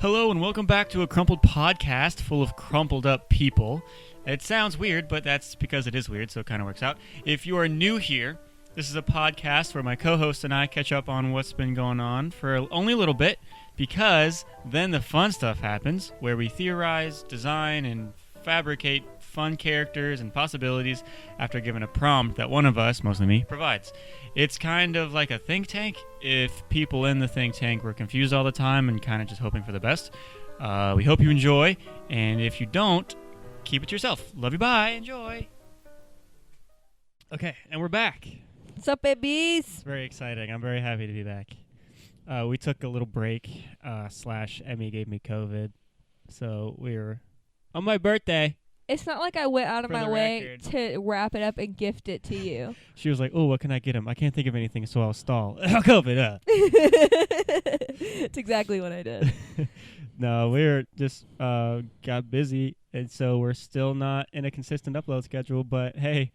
Hello and welcome back to a Crumpled podcast full of crumpled up people. It sounds weird, but that's because it is weird, so it kind of works out. If you are new here, this is a podcast where my co-host and I catch up on what's been going on for only a little bit, because then the fun stuff happens, where we theorize, design, and fabricate fun characters and possibilities after given a prompt that one of us, mostly me, provides. It's kind of like a think tank if people in the think tank were confused all the time and kind of just hoping for the best. We hope you enjoy, and if you don't, keep it to yourself. Love you, bye, enjoy. Okay, and we're back. What's up, babies? It's very exciting. I'm very happy to be back. We took a little break, / Emmy gave me COVID, so we were on my birthday. It's not like I went out of For my the way record. to wrap it up and gift it to you. She was like, "Oh, what can I get him? I can't think of anything, so I'll stall." COVID. It's exactly what I did. No, we're just got busy, and so we're still not in a consistent upload schedule. But hey,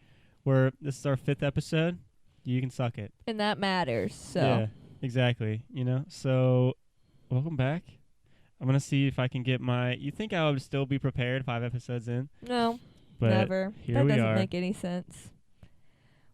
this is our 5th episode. You can suck it. And that matters. So Yeah, exactly. So welcome back. I'm gonna see if I can get you think I would still be prepared 5 episodes in? No, But never. here That we doesn't are. make any sense.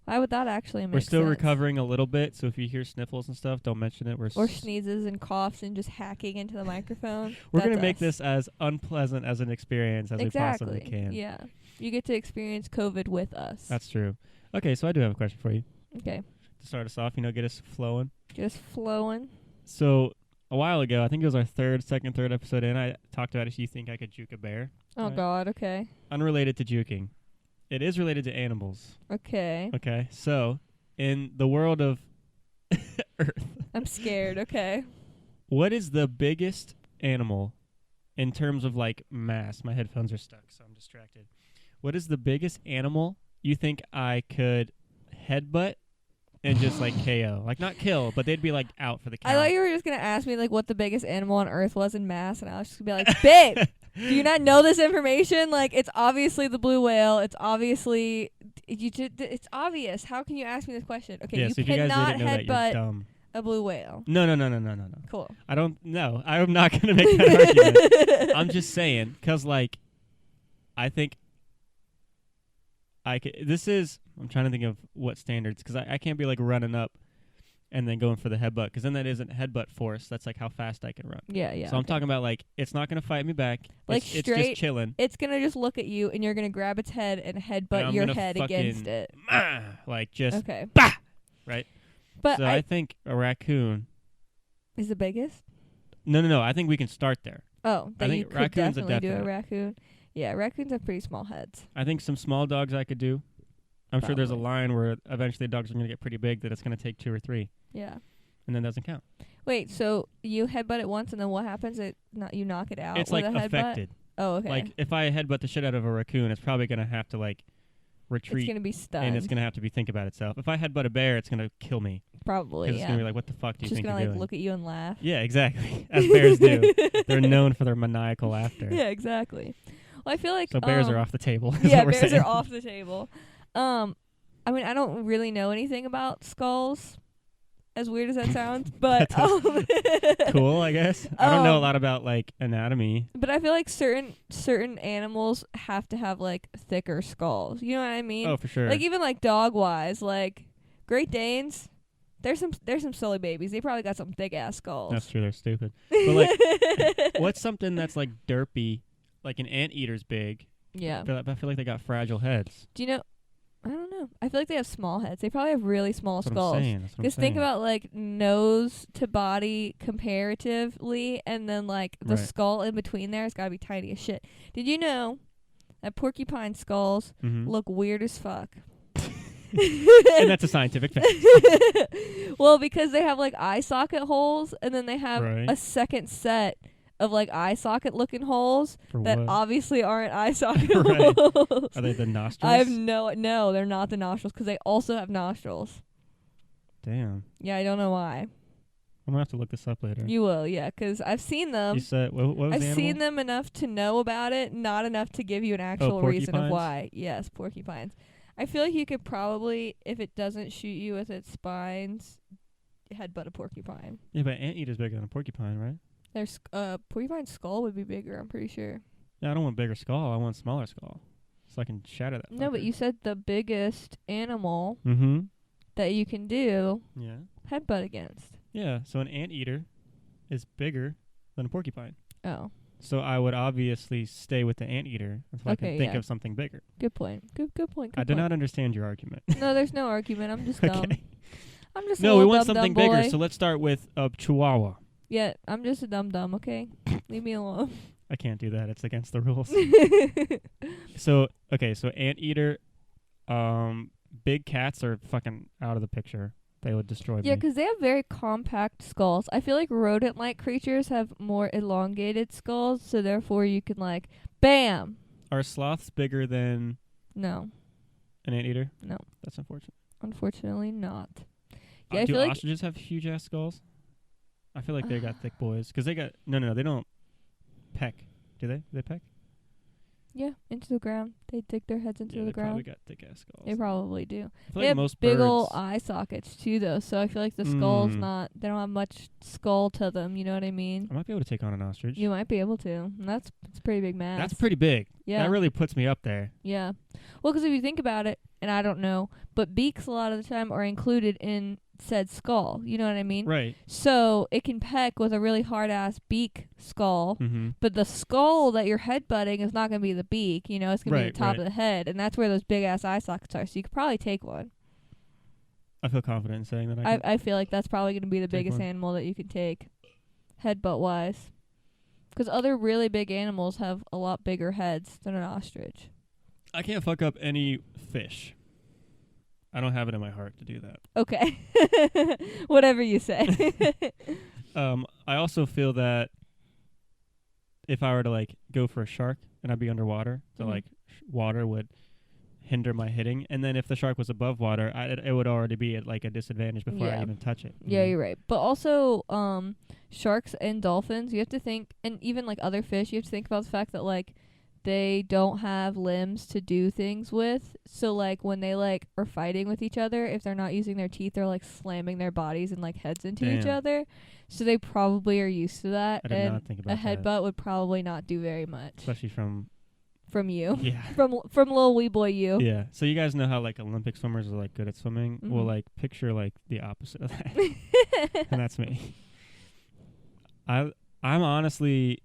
Why would that actually make We're sense? still recovering a little bit, so if you hear sniffles and stuff, don't mention it. Or sneezes and coughs and just hacking into the microphone. We're That's gonna make us. this as unpleasant as an experience as we possibly can. Yeah. You get to experience COVID with us. That's true. Okay, so I do have a question for you okay. to start us off. Get us flowing. Just flowing. So a while ago, I think it was our third episode in, I talked about if you think I could juke a bear. Oh, Right. God. Okay. Unrelated to juking. It is related to animals. Okay. Okay, so in the world of Earth, I'm scared. Okay. what is the biggest animal in terms of like mass? My headphones are stuck, so I'm distracted. What is the biggest animal you think I could headbutt and just like KO? Like not kill, but they'd be like out for the count. I thought you were just going to ask me like what the biggest animal on Earth was in mass, and I was just going to be like, babe, do you not know this information? Like, it's obviously the blue whale. It's obviously, it's obvious. How can you ask me this question? Okay, Yeah, you so if you guys cannot didn't know that, you're headbutt dumb. a blue whale. No. Cool. I don't know. I'm not going to make that argument. I'm just saying, because, like, I think I could. I'm trying to think of what standards, because I can't be, like, running up and then going for the headbutt, because then that isn't headbutt force. That's, like, how fast I can run. Yeah. So I'm talking about, like, it's not going to fight me back. Like, it's just chilling. It's going to just look at you, and you're going to grab its head and headbutt I'm your gonna head against it. Like, just, Okay. bah! Right? But So I think a raccoon. is the biggest? No. I think we can start there. Oh, I then think you could raccoon's a definitely do a definite. raccoon. Yeah, raccoons have pretty small heads. I think some small dogs I could do. I'm sure there's a Probably. line where eventually dogs are going to get pretty big that it's going to take 2 or 3, Yeah. and then doesn't count. Wait, so you headbutt it once, and then what happens? You knock it out. It's with like a headbutt? affected. Oh, okay. Like if I headbutt the shit out of a raccoon, it's probably going to have to like it's retreat, gonna be stunned. and it's going to have to be think about itself. If I headbutt a bear, it's going to kill me. Probably. Because Yeah. it's going to be like, what the fuck do you It's just think gonna you're like doing? look at you and laugh. Yeah, exactly. As bears do. They're known for their maniacal laughter. Yeah, exactly. Well, I feel like So bears are off the table. Is Yeah, what we're bears saying. are off the table. I mean, I don't really know anything about skulls. As weird as that sounds, but Cool, I guess. I don't know a lot about like anatomy. But I feel like certain animals have to have like thicker skulls. You know what I mean? Oh, for sure. Like even like dog wise, like Great Danes, there's some silly babies. They probably got some thick ass skulls. That's true. They're stupid. But like, what's something that's like derpy, like an anteater's big? Yeah. I feel like they got fragile heads. Do you know? I don't know. I feel like they have small heads. They probably have really small That's skulls. what I'm saying. That's what I'm Because think saying. about like nose to body comparatively, and then like the Right. skull in between there has got to be tiny as shit. Did you know that porcupine skulls Mhm. look weird as fuck? And that's a scientific fact. Well, because they have like eye socket holes, and then they have Right. a second set of like eye socket looking holes For that what? obviously aren't eye socket Right. holes. Are they the nostrils? I have no, they're not the nostrils because they also have nostrils. Damn. Yeah, I don't know why. I'm gonna have to look this up later. You will, yeah, because I've seen them. You said what was I've the seen animal? them enough to know about it, not enough to give you an actual reason of porcupines? why. Yes, porcupines. I feel like you could probably, if it doesn't shoot you with its spines, headbutt a porcupine. Yeah, but anteater's bigger than a porcupine, right? Their porcupine skull would be bigger, I'm pretty sure. Yeah, I don't want bigger skull. I want smaller skull, so I can shatter that. No, but fucker. you said the biggest animal Mm-hmm. that you can do Yeah. headbutt against. Yeah. So an anteater is bigger than a porcupine. Oh, So I would obviously stay with the anteater until I Okay, can think yeah. of something bigger. good point. Good point. I do not understand your argument. No, there's no argument. I'm just dumb. Okay. I'm just No, a we little want dumb, something dumb boy. bigger. So let's start with a chihuahua. Yeah, I'm just a dumb, okay? Leave me alone. I can't do that. It's against the rules. So anteater, big cats are fucking out of the picture. They would destroy Yeah, me. 'cause they have very compact skulls. I feel like rodent-like creatures have more elongated skulls, so therefore you can, like, bam! Are sloths bigger than No, an anteater? No. That's unfortunate. unfortunately not. Yeah, I Do feel like ostriches have huge ass skulls? I feel like they got thick boys because they got no. They don't peck. Do they? Do they peck? yeah, into the ground. They dig their heads into Yeah, the they probably ground. got thick ass skulls. They probably do. I feel They like have most big birds. ol' eye sockets too, though. So I feel like the skull's Mm. not. They don't have much skull to them. You know what I mean? I might be able to take on an ostrich. You might be able to. And it's pretty big mass. That's pretty big. Yeah. That really puts me up there. Yeah. Well, 'cause if you think about it, and I don't know, but beaks a lot of the time are included in said skull. You know what I mean? Right. So it can peck with a really hard-ass beak skull, Mm-hmm. but the skull that you're headbutting is not going to be the beak. You know, it's going to be Right, the top right. of the head, and that's where those big-ass eye sockets are. So you could probably take one. I feel confident in saying that I can. I feel like that's probably going to be the take biggest one. animal that you can take, headbutt-wise. 'Cause other really big animals have a lot bigger heads than an ostrich. I can't fuck up any fish. I don't have it in my heart to do that. Okay. Whatever you say. I also feel that if I were to like go for a shark and I'd be underwater, so Mhm. like water would hinder my hitting, and then if the shark was above water, it would already be at like a disadvantage before I Yeah. even touch it. Yeah, you're right. But also, sharks and dolphins, you have to think, and even like other fish, you have to think about the fact that like they don't have limbs to do things with. So like when they like are fighting with each other, if they're not using their teeth, they're like slamming their bodies and like heads into each Damn. other. So they probably are used to that. I did and not think a about that, headbutt would probably not do very much especially from from you. yeah. From little wee boy you. Yeah. So you guys know how like Olympic swimmers are like good at swimming? Well, Mhm. like picture like the opposite of that. And that's me. I'm honestly,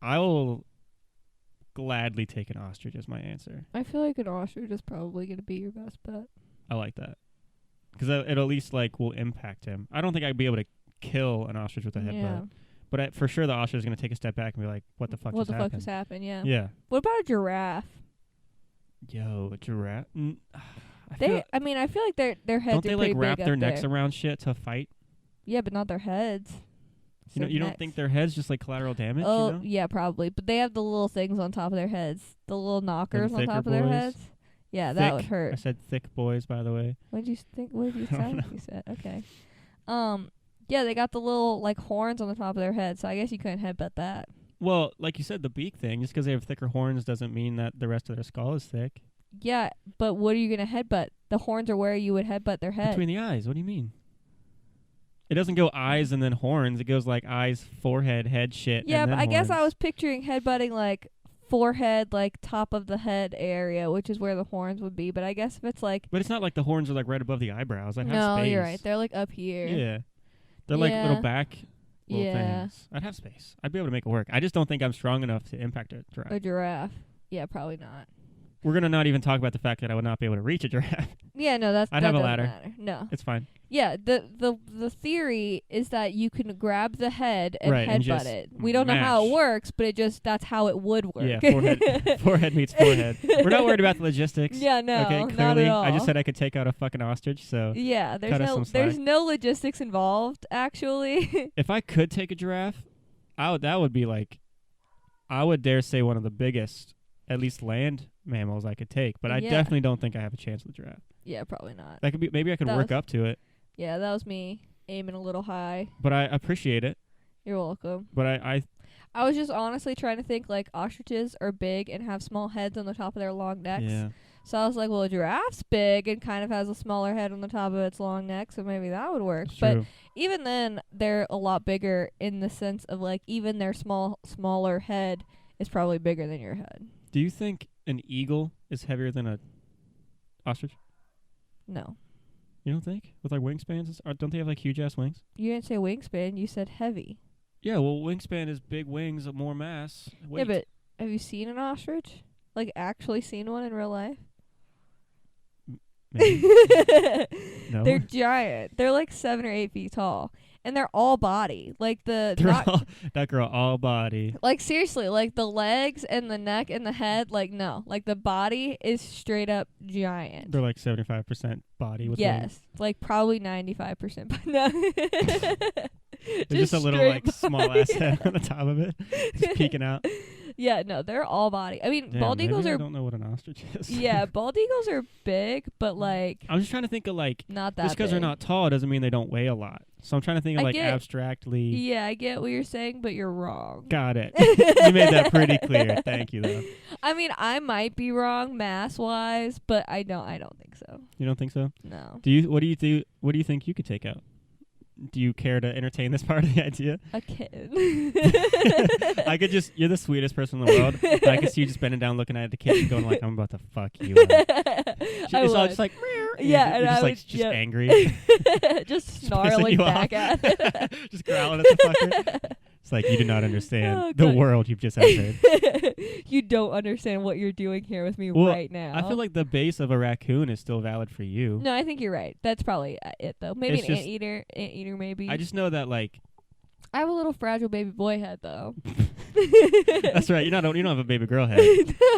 I will gladly take an ostrich as my answer. I feel like an ostrich is probably going to be your best bet. I like that. Because it at least like will impact him. I don't think I'd be able to kill an ostrich with a headbutt. Yeah. But for sure the ostrich is going to take a step back and be like, what the fuck What just the fuck happened? just happened? Yeah. Yeah. What about a giraffe? Yo, a giraffe? I mean, I feel like their heads don't they are like pretty wrap big their up necks there. around shit to fight? Yeah, but not their heads. You know, Said you don't necks. think their heads just like collateral damage? Oh, you know? yeah, probably. But they have the little things on top of their heads, the little knockers on thicker top of their boys? heads. Yeah, that would Thick. hurt. I said thick boys, by the way. What did you think? What did you I don't sound like know. you said? Okay. Yeah, they got the little like horns on the top of their head, so I guess you couldn't headbutt that. Well, like you said, the beak thing, just because they have thicker horns doesn't mean that the rest of their skull is thick. Yeah, but what are you gonna headbutt? The horns are where you would headbutt their head. Between the eyes. What do you mean? It doesn't go eyes and then horns. It goes like eyes, forehead, head, shit. Yeah, and but then I guess I horns. was picturing headbutting like forehead, like top of the head area, which is where the horns would be. But I guess if it's like But it's not like the horns are like right above the eyebrows. I'd have no, space. you're right. They're like up here. Yeah. They're like Yeah. little back little Yeah. things. I'd have space. I'd be able to make it work. I just don't think I'm strong enough to impact a giraffe. A giraffe. Yeah, probably not. We're going to not even talk about the fact that I would not be able to reach a giraffe. Yeah, no, I'd that have a doesn't ladder. matter. No. It's fine. Yeah, the theory is that you can grab the head and Right, and headbutt just it. We don't know how it mash. works, but that's how it would work. Yeah, forehead meets forehead. We're not worried about the logistics. Yeah, no, Okay, not clearly. at all. I just said I could take out a fucking ostrich, so yeah, cut us some there's slack. no logistics involved actually. if I could take a giraffe, that would be like, I would dare say one of the biggest, at least land mammals I could take. But I Yeah. definitely don't think I have a chance with a giraffe. Yeah, probably not. That could be, maybe I could That work was- up to it, Yeah, that was me aiming a little high. but I appreciate it. You're welcome. But I I was just honestly trying to think like ostriches are big and have small heads on the top of their long necks. yeah. So I was like, well, a giraffe's big and kind of has a smaller head on the top of its long neck, so maybe that would work. It's But true. even then, they're a lot bigger in the sense of like even their smaller head is probably bigger than your head. Do you think an eagle is heavier than a ostrich? No. You don't think? With like wingspans, don't they have like huge ass wings? You didn't say wingspan, you said heavy. Yeah, well, wingspan is big wings, more mass. Weight. Yeah, but have you seen an ostrich? Like actually seen one in real life? Maybe. No. They're giant. They're like 7 or 8 feet tall, and they're all body. Like that girl all body. like seriously, like the legs and the neck and the head. Like no, like the body is straight up giant. They're like 75% body with Yes, wings. like probably 95%. But no, There's just a little straight like small body. ass head on the top of it, just peeking out. Yeah, no, they're all body. I mean, Damn, bald eagles maybe I are. don't know what an ostrich is. Yeah, bald eagles are big, but like I'm just trying to think of like not that. just because they're big. not tall doesn't mean they don't weigh a lot. So I'm trying to think of I like get- abstractly. Yeah, I get what you're saying, but you're wrong. Got it. You made that pretty clear. Thank you, though. I mean, I might be wrong mass wise, but I don't think so. You don't think so? No. What do you think you could take out? Do you care to entertain this part of the idea? A kitten. I could just, you're the sweetest person in the world. And I could see you just bending down looking at the kitten going like, I'm about to fuck you up. It's I all would. just like, Yeah, you're and just I like would- just yep. angry. Just pissing snarling you back off. at it. Just growling at the fucker. It's like, you do not understand Oh, the God. world you've just entered. You don't understand what you're doing here with me Well, right now. I feel like the base of a raccoon is still valid for you. No, I think you're right. That's probably it though. Maybe It's an just- anteater maybe. I just know that like, I have a little fragile baby boy head though. that's right. You don't have a baby girl head.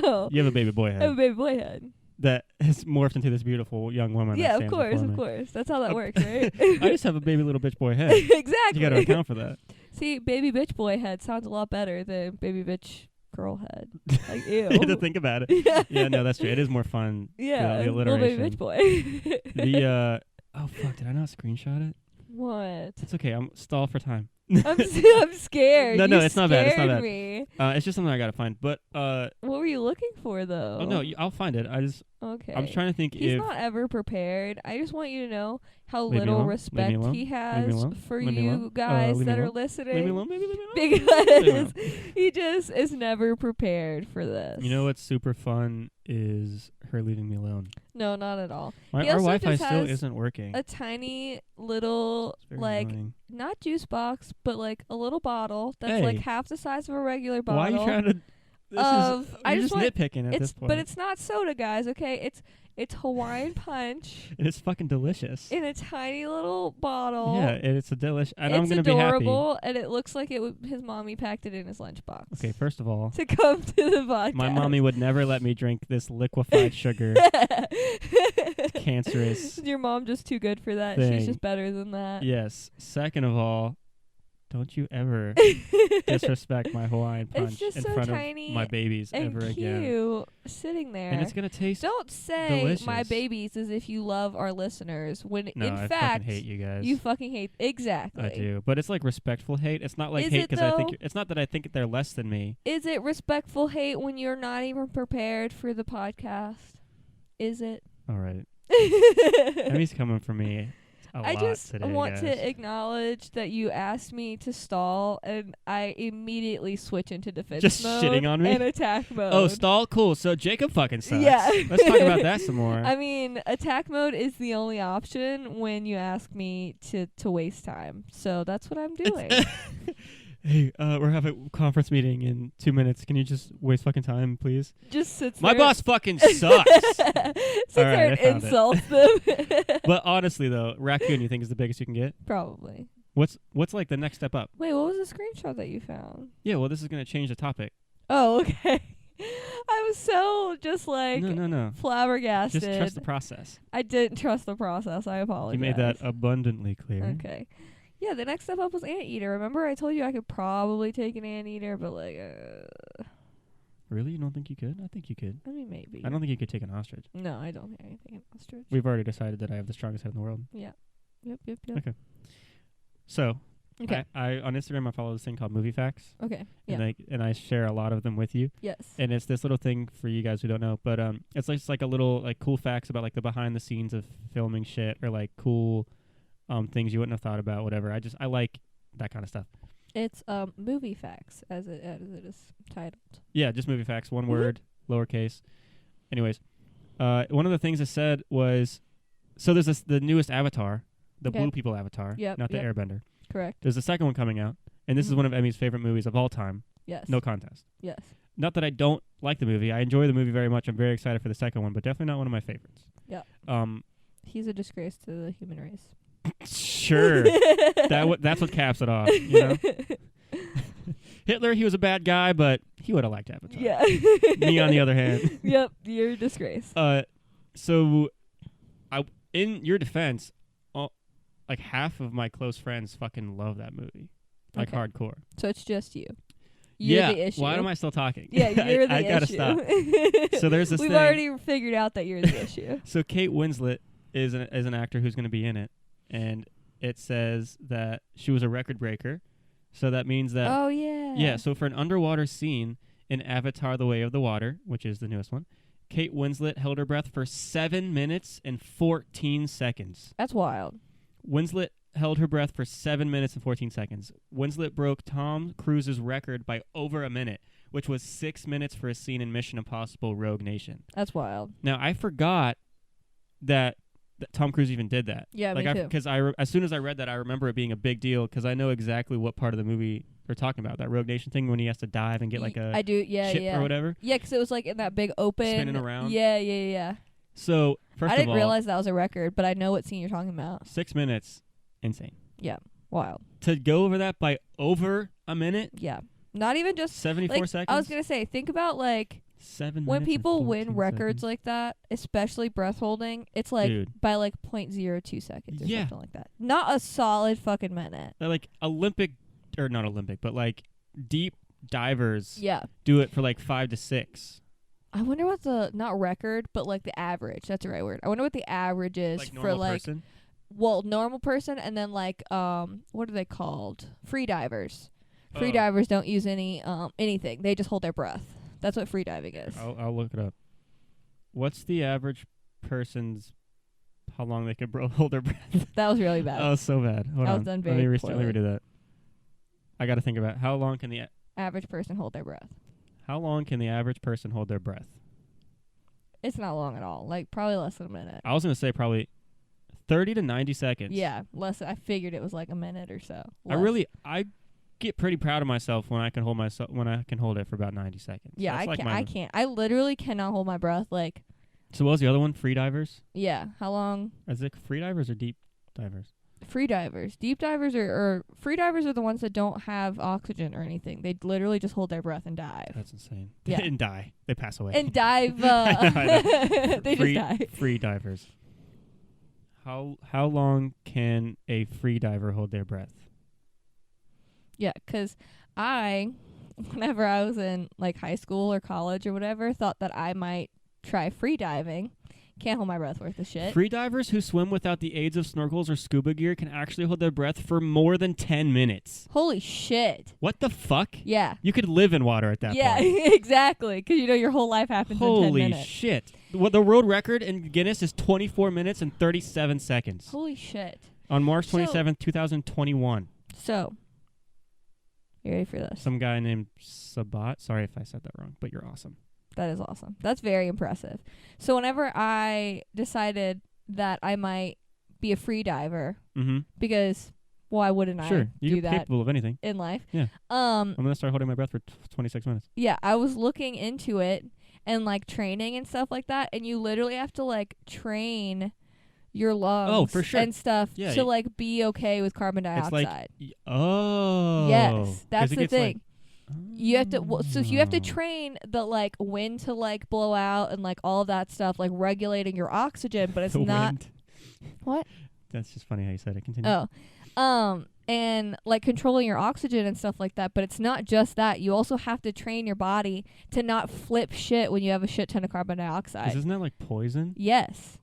No. You have a baby boy I have a head baby boy head. that has morphed into this beautiful young woman. that Yeah, of stands course, before of me. course. That's how that works, right? I just have a baby little bitch boy head. Exactly. You got to account for that. See, baby bitch boy head sounds a lot better than baby bitch girl head. Like ew. You have to think about it. Yeah, no, that's true. It is more fun. Yeah, the little baby alliteration. bitch boy. Oh fuck! Did I not screenshot it? What? It's okay. I'm stall for time. I'm scared. No, You it's not bad, it's not scared bad. Me. It's just something I gotta find. But What were you looking for though? oh no, I'll find it. Okay. I'm trying to think He's if not ever prepared. I just want you to know how Leave me little alone. respect Leave me alone. he Leave me has alone. for Leave me you alone. guys leave me that are alone. listening. leave me alone. Maybe leave me alone. Because Leave me he just is never prepared for this. You know what's super fun is her leaving me alone. No, not at all. Our He also Wi-Fi just still has isn't working. A tiny little, It's very like, annoying. not juice box, but like a little bottle that's Hey. like half the size of a regular bottle. Why are you trying to? This of- is I you're just just want- nitpicking at this It's point. but it's not soda, guys. Okay, it's Hawaiian Punch and it's fucking delicious. in a tiny little bottle. Yeah, it's a delish, and it's I'm gonna be happy. adorable, and it looks like his mommy packed it in his lunchbox. Okay, first of all, To come to the podcast. my mommy would never let me drink this liquefied sugar, cancerous. Is your mom just too good for that? thing. She's just better than that. Yes. Second of all, don't you ever disrespect my Hawaiian Punch just in so front tiny of my babies and ever cute again. sitting there. And it's gonna taste. Don't say my delicious. babies as if you love our listeners when No, in I fact fucking hate you guys. you fucking hate exactly. I do, but it's like respectful hate. It's not like Is hate it because I think though? it's not that I think they're less than me. Is it respectful hate when you're not even prepared for the podcast? Is it? All right, Emmy's coming for me a I lot just today, want guys. to acknowledge that you asked me to stall, and I immediately switch into defense Just mode shitting on me? and attack mode. Oh, stall, cool. So Jacob fucking sucks. Yeah. Let's talk about that some more. I mean, attack mode is the only option when you ask me to waste time. So that's what I'm doing. Hey, we're having a conference meeting in 2 minutes. Can you just waste fucking time, please? Just sits My there. boss fucking sucks. Sits All there right, and I found it. insults them. But honestly, though, raccoon, you think is the biggest you can get? Probably. What's like the next step up? Wait, what was the screenshot that you found? Yeah, well, this is gonna change the topic. Oh, okay. I was so just like No. flabbergasted. Just trust the process. I didn't trust the process. I apologize. You made that abundantly clear. Okay. Yeah, the next step up was anteater. Remember I told you I could probably take an anteater, but like, Really? You don't think you could? I think you could. I mean, maybe. I don't think you could take an ostrich. No, I don't think I can take an ostrich. We've already decided that I have the strongest head in the world. Yeah. Yep. Okay. So, Okay. I on Instagram I follow this thing called Movie Facts. Okay. Yeah. And I share a lot of them with you. Yes. And it's this little thing for you guys who don't know, but it's like a little like cool facts about like the behind the scenes of filming shit, or like cool things you wouldn't have thought about, whatever. I like that kind of stuff. It's movie facts as it is titled. Yeah, just Movie Facts, one word, lowercase. Anyways, one of the things I said was, so there's the newest Avatar, the Blue People Avatar, not the Airbender. Correct. There's a second one coming out, and this is one of Emmy's favorite movies of all time. Yes. No contest. Yes. Not that I don't like the movie. I enjoy the movie very much. I'm very excited for the second one, but definitely not one of my favorites. Yeah. He's a disgrace to the human race. Sure. That's what caps it off, you know? Hitler, he was a bad guy, but he would have liked Avatar. Yeah. Me, on the other hand. Yep, you're a disgrace. So, in your defense, like half of my close friends fucking love that movie, like hardcore. So it's just you. You're the issue. Why am I still talking? Yeah, you're the I gotta issue. stop. So there's this We've thing. already figured out that you're the issue. So Kate Winslet is an actor who's going to be in it, and it says that she was a record breaker. So that means that... Oh, yeah. Yeah, so for an underwater scene in Avatar: The Way of the Water, which is the newest one, Kate Winslet held her breath for 7 minutes and 14 seconds. That's wild. Winslet held her breath for 7 minutes and 14 seconds. Winslet broke Tom Cruise's record by over a minute, which was 6 minutes for a scene in Mission Impossible: Rogue Nation. That's wild. Now, I forgot that Tom Cruise even did that. Yeah, like me too. Because as soon as I read that, I remember it being a big deal, because I know exactly what part of the movie they're talking about. That Rogue Nation thing when he has to dive and get like a ship or whatever. Yeah, because it was like in that big open... Spinning around. Yeah. So, first of all... I didn't realize that was a record, but I know what scene you're talking about. 6 minutes. Insane. Yeah. Wild. To go over that by over a minute? Yeah. Not even just... 74 seconds? I was going to say, think about like... 7 when minutes people and win 14 records seconds. like that, especially breath holding, it's like by like 0.02 seconds or something like that. Not a solid fucking minute. They're like Olympic, or not Olympic, but like deep divers do it for like 5 to 6. I wonder what the, not record, but like the average. That's the right word. I wonder what the average is like for like... person? Well, normal person, and then like, what are they called? Free divers. Free divers don't use any anything. They just hold their breath. That's what free diving is. I'll look it up. What's the average person's, how long they could hold their breath? That was really bad. Oh, so bad. Hold that on. was done very Let me redo that. I got to think about how long can the average person hold their breath. How long can the average person hold their breath? It's not long at all. Like probably less than a minute. I was going to say probably 30 to 90 seconds. Yeah, less. I figured it was like a minute or so. I get pretty proud of myself when I can hold it for about 90 seconds. Yeah, That's I can't. I literally cannot hold my breath. Like. So what was the other one? Free divers? Yeah. How long? Is it free divers or deep divers? Free divers. Deep divers or free divers are the ones that don't have oxygen or anything. They literally just hold their breath and dive. That's insane. Yeah. And die. They pass away. And dive. I know. They just die. Free divers. How long can a free diver hold their breath? Yeah, because whenever I was in like high school or college or whatever, thought that I might try free diving. Can't hold my breath worth of shit. Free divers who swim without the aids of snorkels or scuba gear can actually hold their breath for more than 10 minutes. Holy shit. What the fuck? Yeah. You could live in water at that point. Yeah, exactly. Because your whole life happens in 10 minutes. Holy shit. The world record in Guinness is 24 minutes and 37 seconds. Holy shit. On March 27th, 2021. So, you ready for this? Some guy named Sabat. Sorry if I said that wrong, but you're awesome. That is awesome. That's very impressive. So whenever I decided that I might be a free diver, because why wouldn't I do you're that capable of anything in life? Yeah. I'm gonna start holding my breath for 26 minutes. Yeah, I was looking into it and like training and stuff like that, and you literally have to like train your lungs for sure. and stuff to like be okay with carbon dioxide. It's like, yes, that's the thing. Like, you have to so you have to train the like when to like blow out and like all of that stuff, like regulating your oxygen, but it's not wind. What? That's just funny how you said it. Continue. And like controlling your oxygen and stuff like that, but it's not just that. You also have to train your body to not flip shit when you have a shit ton of carbon dioxide. Isn't that like poison? Yes.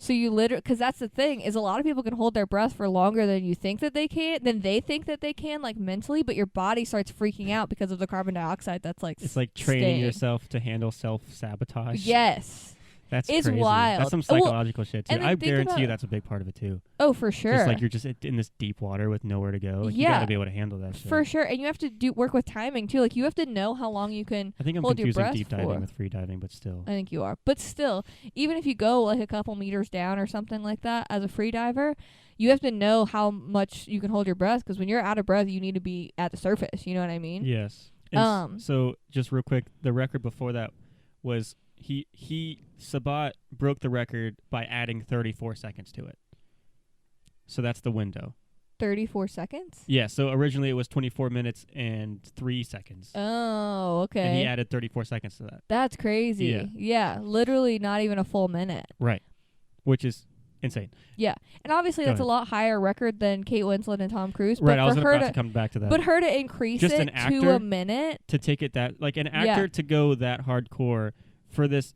So you literally, because that's the thing, is a lot of people can hold their breath for longer than you think that they can, than they think that they can, like mentally, but your body starts freaking out because of the carbon dioxide that's like It's like training yourself to handle self-sabotage. Yes. That's it's crazy. wild. That's some psychological shit, too. I guarantee you that's a big part of it, too. Oh, for sure. Just like you're just in this deep water with nowhere to go. Like, you got to be able to handle that shit. For sure. And you have to work with timing, too. Like, you have to know how long you can I think I'm hold your confusing breath deep diving with free diving, but still. I think you are. But still, even if you go like a couple meters down or something like that as a free diver, you have to know how much you can hold your breath, because when you're out of breath, you need to be at the surface. You know what I mean? Yes. So just real quick, the record before that was Sabat broke the record by adding 34 seconds to it. So that's the window. 34 seconds? Yeah, so originally it was 24 minutes and 3 seconds. Oh, okay. And he added 34 seconds to that. That's crazy. Yeah, literally not even a full minute. Right. Which is insane. Yeah. And obviously that's a lot higher record than Kate Winslet and Tom Cruise. Right, I was about to come back to that. But her to increase just it to a minute. To take it that, like an actor to go that hardcore for this,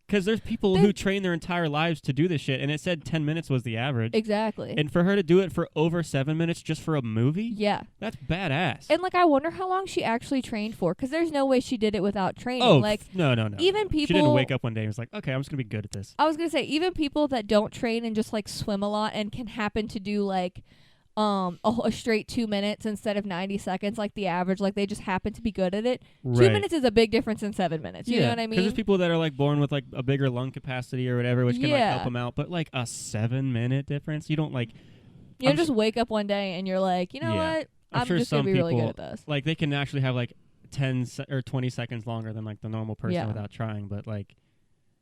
because there's people who train their entire lives to do this shit, and it said 10 minutes was the average. Exactly. And for her to do it for over 7 minutes just for a movie? Yeah. That's badass. And, like, I wonder how long she actually trained for, because there's no way she did it without training. Oh, like, no. Even people... She didn't wake up one day and was like, okay, I'm just going to be good at this. I was going to say, even people that don't train and just, like, swim a lot and can happen to do, like... a straight 2 minutes instead of 90 seconds like the average, like they just happen to be good at it. Right. 2 minutes is a big difference in 7 minutes. You know what I mean? Because there's people that are like born with like a bigger lung capacity or whatever, which can like help them out. But like a 7 minute difference, you don't like. You don't just wake up one day and you're like, you know what? I'm sure just gonna be really good at this. Like they can actually have like 10 or 20 seconds longer than like the normal person without trying. But like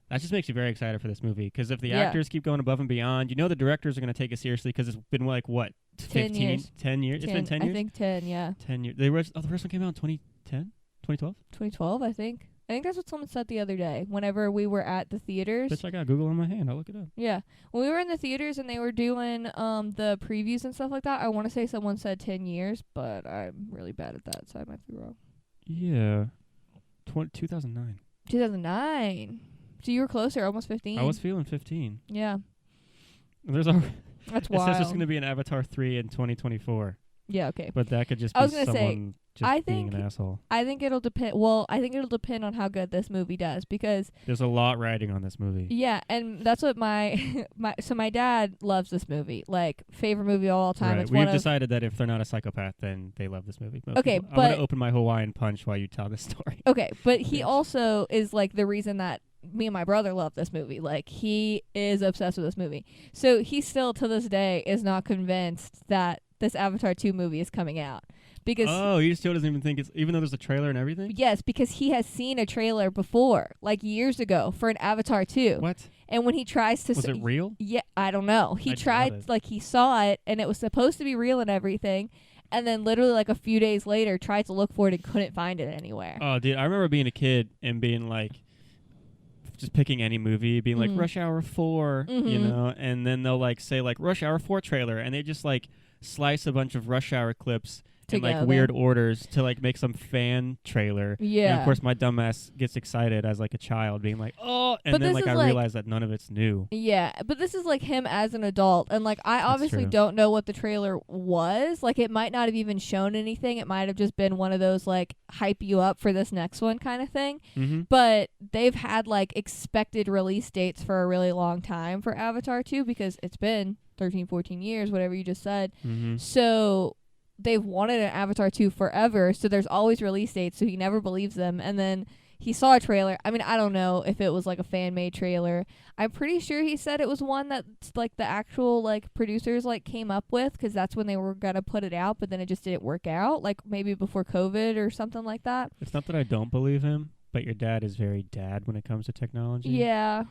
that just makes you very excited for this movie, because if the actors keep going above and beyond, you know the directors are going to take it seriously, because it's been like what 10 years. 10 years. It's been 10 years. I think 10. Yeah. 10 years. The first one came out in 2010, 2012. 2012, I think. I think that's what someone said the other day. Whenever we were at the theaters. Bitch, I got Google on my hand. I'll look it up. Yeah, when we were in the theaters and they were doing the previews and stuff like that, I want to say someone said 10 years, but I'm really bad at that, so I might be wrong. Yeah, 2009. 2009. So you were closer, almost 15. I was feeling 15. Yeah. That's wild. It says there's going to be an Avatar 3 in 2024. Yeah, okay. But that could just be someone being an asshole. I think it'll depend. Well, I think it'll depend on how good this movie does, because there's a lot riding on this movie. Yeah, and that's what my dad loves this movie. Like, favorite movie of all time. Right. It's We've decided that if they're not a psychopath, then they love this movie. Okay, I'm going to open my Hawaiian punch while you tell this story. Okay, but he also is like the reason that me and my brother love this movie. Like, he is obsessed with this movie. So he still, to this day, is not convinced that this Avatar 2 movie is coming out. Because he still doesn't even think it's, even though there's a trailer and everything? Yes, because he has seen a trailer before, like years ago, for an Avatar 2. What? And when he tries to... Was it real? Yeah, I don't know. He tried, like, he saw it, and it was supposed to be real and everything, and then literally, like, a few days later, tried to look for it and couldn't find it anywhere. Oh, dude, I remember being a kid and being, like, just picking any movie, being like, Rush Hour 4, you know, and then they'll, like, say, like, Rush Hour 4 trailer, and they just, like, slice a bunch of Rush Hour clips in like weird orders to like make some fan trailer. Yeah. And of course my dumbass gets excited as like a child, being like, oh, and then like I realize that none of it's new. Yeah, but this is like him as an adult, and like I obviously don't know what the trailer was. Like, it might not have even shown anything. It might have just been one of those like hype you up for this next one kind of thing. Mm-hmm. But they've had like expected release dates for a really long time for Avatar 2, because it's been 13, 14 years, whatever you just said. Mm-hmm. So they've wanted an Avatar 2 forever, so there's always release dates, so he never believes them. And then he saw a trailer. I mean, I don't know if it was like a fan-made trailer. I'm pretty sure he said it was one that like the actual like producers like came up with, because that's when they were gonna put it out, but then it just didn't work out, like maybe before COVID or something like that. It's not that I don't believe him, but your dad is very dad when it comes to technology. Yeah.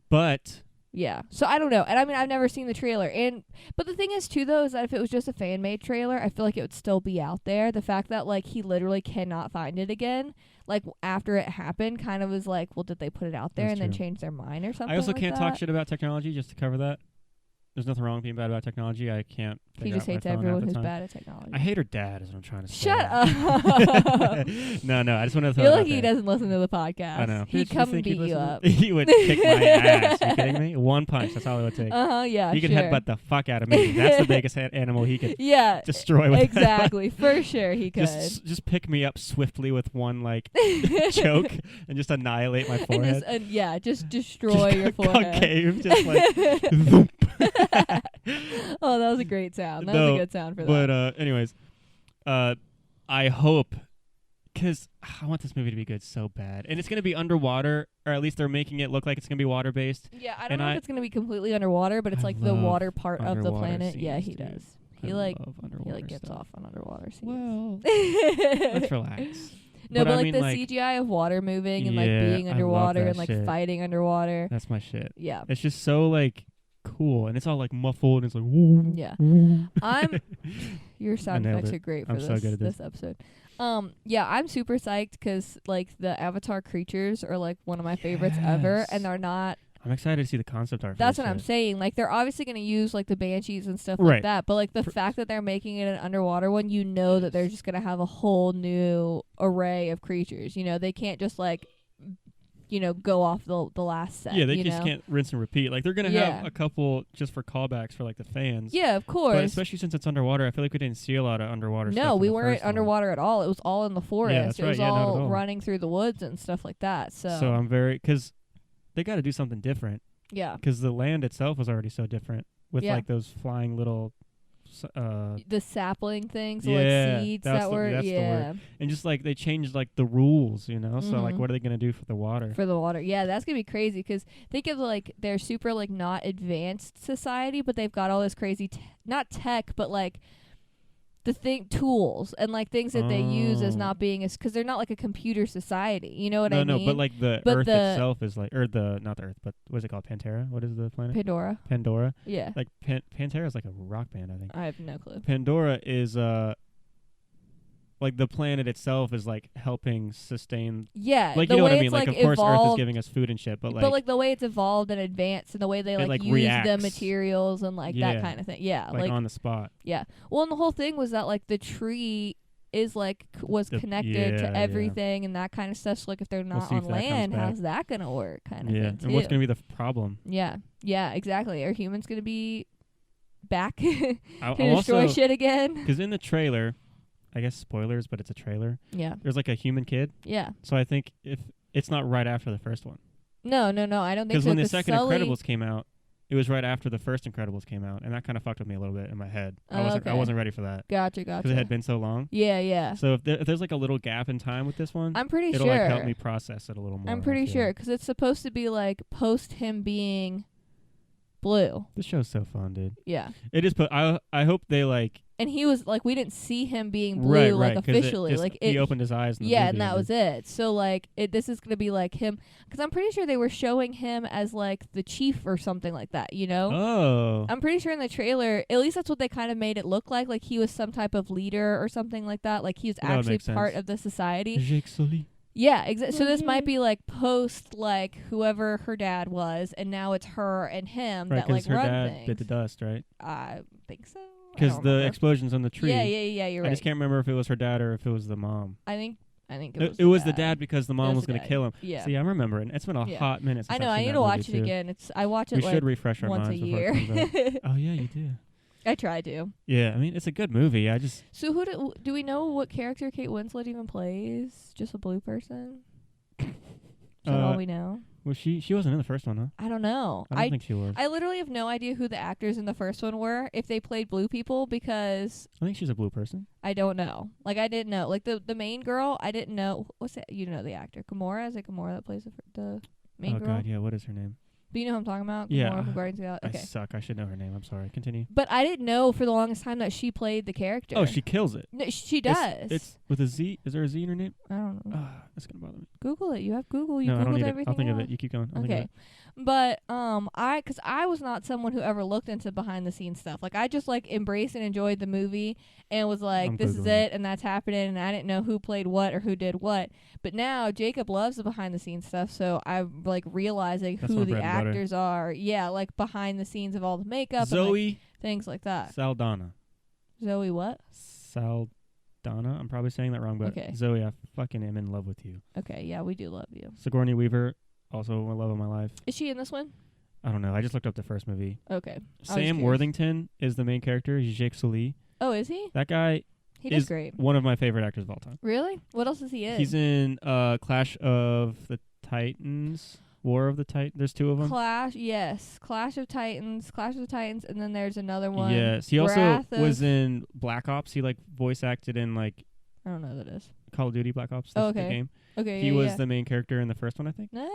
But... yeah. So I don't know. And I mean, I've never seen the trailer. But the thing is, too, though, is that if it was just a fan-made trailer, I feel like it would still be out there. The fact that, like, he literally cannot find it again, like, after it happened, kind of was like, well, did they put it out there and then change their mind or something? I also like can't that? talk shit about technology, just to cover that. there's nothing wrong with being bad about technology. I can't. He just hates everyone who's bad at technology. I hate her dad. Is what I'm trying to say. Shut up. No. I just want to throw Feel it like out he there. doesn't listen to the podcast. I know. He'd come and beat you up. He would kick my ass. You kidding me? One punch. That's all it would take. Yeah. He could sure. headbutt the fuck out of me. That's the biggest animal he could Yeah. destroy with Exactly. For sure he could. Just pick me up swiftly with one choke and just annihilate my forehead. Just destroy your forehead. Concave, just like. Oh, that was a great sound. That was a good sound for that. But anyways, I hope, because I want this movie to be good so bad, and it's gonna be underwater, or at least they're making it look like it's gonna be water based. Yeah, I don't know if it's gonna be completely underwater, but it's like the water part of the planet. Scenes, Yeah, he dude. does. He gets stuff. off on underwater scenes. Well, let's relax. No, but I like mean, the CGI of water moving and like Yeah, being I love underwater that and like shit. fighting underwater. That's my shit. Yeah. It's just so like cool, and it's all like muffled, and it's like woo. Yeah. Woo. Your sound nailed effects it. are great for I'm so good at this episode. Yeah, I'm super psyched because like the Avatar creatures are like one of my favorites ever, and they're not. I'm excited to see the concept art. That's for what this I'm shit. saying. Like they're obviously going to use like the banshees and stuff Right. like that, but like the fact that they're making it an underwater one, you know that they're just going to have a whole new array of creatures. You know, they can't just like, go off the last set. Yeah, they just can't rinse and repeat. Like they're gonna have a couple just for callbacks for like the fans. Yeah, of course. But especially since it's underwater, I feel like we didn't see a lot of underwater stuff. No, we in the weren't first one. underwater at all. It was all in the forest. Yeah, that's it was right. Yeah, not at all all. running through the woods and stuff like that. So I'm because they got to do something different. Yeah. Because the land itself was already so different with like those flying little. The sapling things, yeah, like seeds that's that were, the word. And just like they changed like the rules, So like, what are they gonna do for the water? For the water, yeah, that's gonna be crazy. Because think of like they're super like not advanced society, but they've got all this crazy not tech, but like the tools and like things that they use as not being as because they're not like a computer society. You know what I mean? No, but like the Earth itself is like, or not the Earth, but what is it called? Pantera? What is the planet? Pandora. Yeah. Like Pantera is like a rock band, I think. I have no clue. Pandora is like the planet itself is like helping sustain. Yeah, like you know what I mean. Like of course evolved, Earth is giving us food and shit, but like the way it's evolved and advanced and the way they like use reacts. the materials and like that kind of thing. Yeah, like on the spot. Yeah. Well, and the whole thing was that like the tree is like was connected to everything and that kind of stuff. So like if they're not on land, how's that gonna work? Kind of thing. And what's gonna be the problem? Yeah. Yeah. Exactly. Are humans gonna be back to destroy shit again? Because in the trailer. I guess spoilers, but it's a trailer. Yeah. There's like a human kid. Yeah. So I think if it's not right after the first one. No, I don't think so. Because when the second Incredibles came out, it was right after the first Incredibles came out, and that kind of fucked with me a little bit in my head. I wasn't ready for that. Gotcha. Because it had been so long. Yeah. So if there's like a little gap in time with this one, I'm pretty it'll sure. like help me process it a little more. I'm pretty sure because it's supposed to be like post him being blue. This show's so fun, dude. Yeah. It is. I hope they like. And he was like, we didn't see him being blue like officially. He opened his eyes. In the movie and that was it. So like, this is gonna be like him because I'm pretty sure they were showing him as like the chief or something like that. Oh. I'm pretty sure in the trailer, at least that's what they kind of made it look like. Like he was some type of leader or something like that. Like he was actually part of the society. Yeah, exactly. So this might be like post like whoever her dad was, and now it's her and him that like her run dad things. bit the dust, right? I think so. Because the explosions on the tree. Yeah, you're right. I just can't remember if it was her dad or if it was the mom. I think it was the dad because the mom was going to kill him. Yeah. See, I'm remembering. It's been a hot minute since I know. I've seen I need that to watch movie it too. again. I watch it we like should refresh our once minds a year. before it comes out. Oh yeah, you do. I try to. Yeah, I mean it's a good movie. So who do we know what character Kate Winslet even plays? Just a blue person? Is that all we know? Well, she wasn't in the first one, huh? I don't know. I don't think she was. I literally have no idea who the actors in the first one were, if they played blue people, because I think she's a blue person. I don't know. Like, I didn't know. Like, the main girl, I didn't know. What's that? You know the actor. Gamora? Is it Gamora that plays the main girl? Oh, God, yeah. What is her name? But you know who I'm talking about? Yeah. Gamora from Guardians of the Galaxy. Okay. I suck. I should know her name. I'm sorry. Continue. But I didn't know for the longest time that she played the character. Oh, she kills it. No, she does. It's with a Z. Is there a Z in her name? I don't know. That's going to bother me. Google it. You have Google. You no, Googled I don't need everything. I'll think of it. You keep going. I'll think of it. But because I was not someone who ever looked into behind the scenes stuff. Like I just like embraced and enjoyed the movie and was like, this is it and that's happening, and I didn't know who played what or who did what. But now Jacob loves the behind the scenes stuff, so I'm like realizing who the actors about her. actors are. Yeah, like behind the scenes of all the makeup and Zoe like, things like that. Saldana. Zoe what? Saldana. I'm probably saying that wrong, but Okay. Zoe, I fucking am in love with you. Okay, yeah, we do love you. Sigourney Weaver, also a love of my life. Is she in this one? I don't know. I just looked up the first movie. Okay. Sam Worthington is the main character. He's Jake Sully. Oh, is he? That guy He does is great. one of my favorite actors of all time. Really? What else is he in? He's in Clash of the Titans, War of the Titans. There's two of them. Clash of Titans, and then there's another one. Yes, he also Wrath was of- in Black Ops. He like voice acted in like I don't know what that is. Call of Duty Black Ops. Oh, The okay. game. Okay, He yeah, was yeah. the main character in the first one, I think. Nice.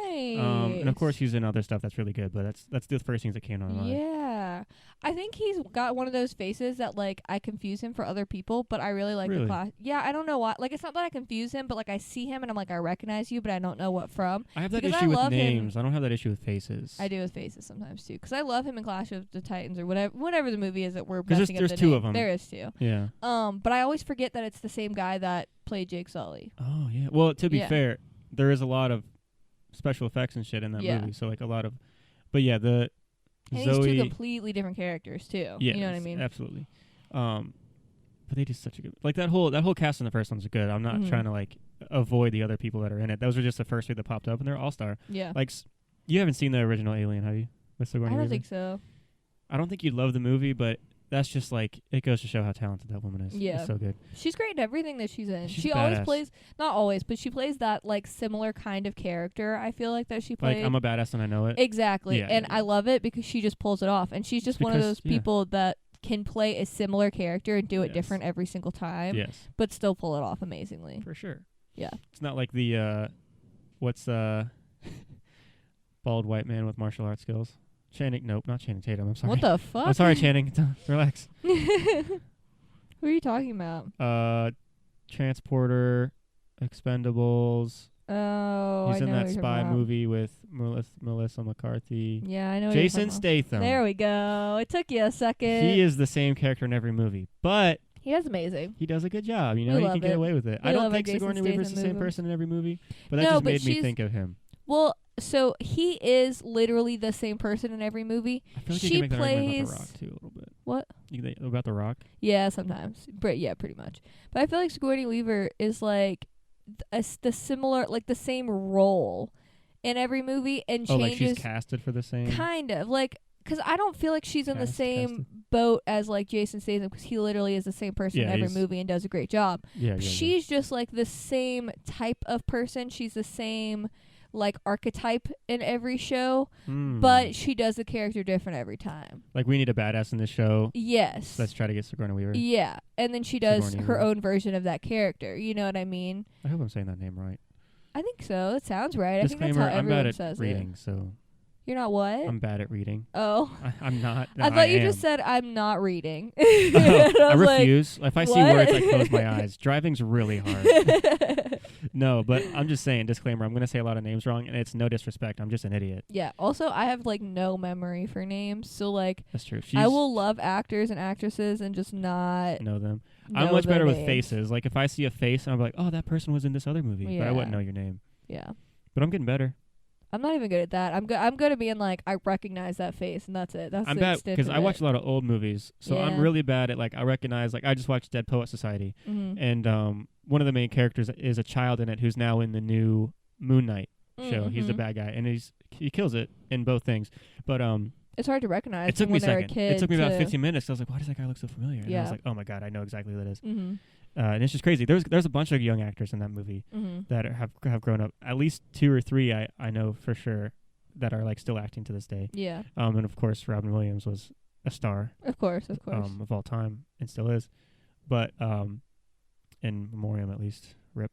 And of course, he's in other stuff that's really good. But that's the first things that came to my mind. Yeah. I think he's got one of those faces that, like, I confuse him for other people, but I really like Really? the class. Yeah, I don't know why. Like, it's not that I confuse him, but, like, I see him and I'm like, I recognize you, but I don't know what from. I have that Because I issue with love him. names. I don't have that issue with faces. I do with faces sometimes, too. Because I love him in Clash of the Titans or whatever the movie is that we're 'Cause messing up there's the two name. of 'em. There is two. Yeah. But I always forget that it's the same guy that played Jake Sully. Oh yeah. Well, to be Yeah. fair, there is a lot of special effects and shit in that Yeah. movie. So like a lot of, but yeah, the And Zoe. he's two completely different characters, too. Yeah, You know what I mean? Absolutely. But they do such a good that whole cast in the first one's good. I'm not Mhm. trying to like avoid the other people that are in it. Those are just the first three that popped up, and they're all star. Yeah. Like you haven't seen the original Alien, have you? With Sigourney I don't Weaver? think so. I don't think you'd love the movie, but that's just like it goes to show how talented that woman is. Yeah. It's so good. She's great in everything that she's in. She's She always badass. plays, not always, but she plays that like similar kind of character. I feel like that she plays. Like I'm a badass and I know it. Exactly. Yeah, And yeah. I love it because she just pulls it off. And she's just one of Because- those yeah. people that can play a similar character and do it Yes. different every single time, Yes, but still pull it off amazingly. for sure. Yeah. It's not like the what's bald white man with martial arts skills. Not Channing Tatum. I'm sorry. What the fuck? I'm sorry, Channing. Relax. Who are you talking about? Transporter, Expendables. Oh, He's I in know that who you're spy talking about. movie with Melissa McCarthy. Yeah, I know. Jason Statham. There we go. It took you a second. He is the same character in every movie, but He does amazing. he does a good job. You We know, he love can get it. away with it. We I don't love a think Jason Sigourney Weaver's the Statham same movie. person in every movie, but that No, just but made me she's- think of him. Well, so he is literally the same person in every movie. I feel like she you can make that argument about The plays- Rock too a little bit. What? About The Rock? Yeah, sometimes. But yeah, pretty much. But I feel like Sigourney Weaver is like the similar, like the same role in every movie and Oh, changes. like she's casted for the same. Kind of like. Because I don't feel like she's in the same Casted. boat as like Jason Statham, because he literally is the same person in Yeah, every he's- movie and does a great job. Yeah. She's just like the same type of person. She's the same like archetype in every show, but she does the character different every time. like we need a badass in this show. Yes. Let's try to get Sigourney Weaver. Yeah, and then she does Sigourney her Weaver. own version of that character. You know what I mean? I hope I'm saying that name right. I think so. That sounds right. I think Disclaimer: that's how I'm everyone bad at says reading, it. so You're not what? I'm bad at reading. Oh. I'm not. No, I thought you am. just said I'm not reading. I was like, refuse. If I see what? words, I close my eyes. Driving's really hard. No, but I'm just saying, disclaimer, I'm going to say a lot of names wrong, and it's no disrespect. I'm just an idiot. Yeah. Also, I have like no memory for names, so like That's true. I will love actors and actresses and just not know them. know I'm much their better with names. faces. Like, if I see a face, I'm like, oh, that person was in this other movie, but I wouldn't Yeah. know your name. Yeah. But I'm getting better. I'm not even good at that. I'm good at being like, I recognize that face and that's it. That's I'm the bad extent because of I watch it. a lot of old movies, so I'm Yeah. really bad at, like, I recognize, like, I just watched Dead Poet Society, Mhm. and one of the main characters is a child in it who's now in the new Moon Knight show. He's the Mhm. bad guy, and he kills it in both things. But It's hard to recognize. it took from me a when they're second. kid It took me about to- 15 minutes. I was like, why does that guy look so familiar? And I Yeah. was like, oh my god, I know exactly who that is. Mhm. And it's just crazy. There's a bunch of young actors in that movie Mhm. that have grown up. At least 2 or 3 I know for sure that are like still acting to this day. Yeah. And of course Robin Williams was a star Of course. Of course. of all time and still is. But in memoriam at least, rip.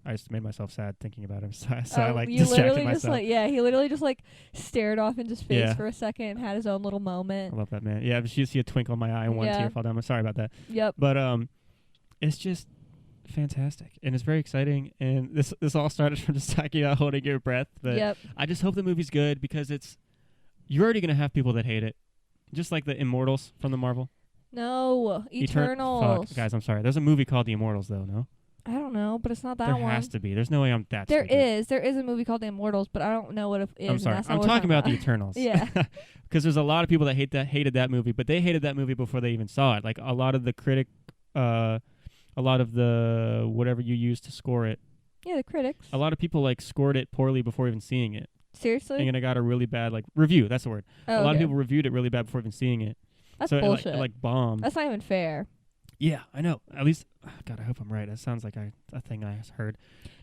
I just made myself sad thinking about him, so I like you distracted literally myself. just like he literally just like stared off into space Yeah. for a second and had his own little I moment. love that man. Yeah, but you see a twinkle in my eye and one Yeah. tear fall down. I'm sorry about that. Yep. But it's just fantastic and it's very exciting. And this all started from just talking about holding your breath. But Yep. I just hope the movie's good because you're already gonna have people that hate it, just like the Immortals from the Marvel. No. Eternals. Fuck, guys, I'm sorry. There's a movie called The Immortals though. No. I don't know, but it's not that There one. has to be. There's no way I'm that There stupid. is. There is a movie called The Immortals, but I don't know what it is. I'm sorry. And that's not I'm what we're talking about The about. Eternals. Yeah. Because there's a lot of people that hated that movie, but they hated that movie before they even saw it. Like a lot of the a lot of the whatever you use to score it. Yeah, the critics. A lot of people like scored it poorly before even seeing it. Seriously? And it got a really bad like review. That's the word. Oh, a lot of okay. people reviewed it really bad before even seeing it. That's so bullshit. It like bombed. That's not even fair. Yeah, I know. At least, God, I hope I'm right. That sounds like a thing I heard.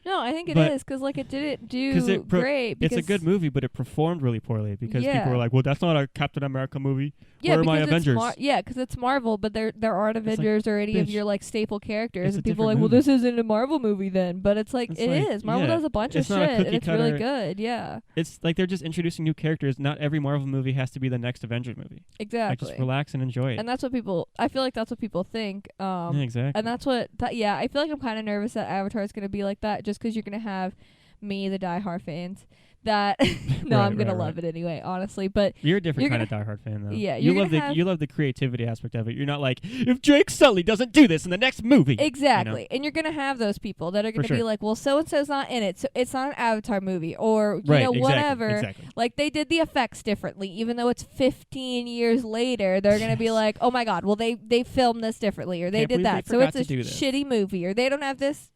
No, I think it But- is because like it didn't do great. It's Because a good movie, but it performed really poorly because Yeah. people were like, "Well, that's not a Captain America movie. Yeah, Where are my because Avengers?" because it's Marvel, but there aren't like, Avengers or any of bitch, your like staple characters, it's a and people are like, different well, movie. this isn't a Marvel movie then, but it's like It's it like, is. Marvel yeah, does a bunch of it's not a shit, and cookie it's really cutter- good. Yeah, It's like they're just introducing new characters. Not every Marvel movie has to be the next Avengers movie. Like, exactly. just relax and enjoy it. And that's what people. I feel like that's what people think. Yeah, exactly. And that's what. Yeah, I feel like I'm kind of nervous that Avatar is gonna be like that, just because you're gonna have me, the diehard fans. That no, Right, I'm gonna right, love it anyway, honestly. But You're a different you're kind of diehard fan, though. Yeah, you you're love gonna the have- you love the creativity aspect of it. You're not like, if Jake Sully doesn't do this in the next movie. exactly, and you're gonna have those people that are gonna For be sure. like, well, so and so's not in it, so it's not an Avatar movie, or you Right, know, exactly, whatever. Exactly. Like they did the effects differently, even though it's 15 years later. They're gonna be Yes. like, oh my god, well they filmed this differently, or they Can't did believe that, they so forgot it's to a do this. shitty movie, or they don't have this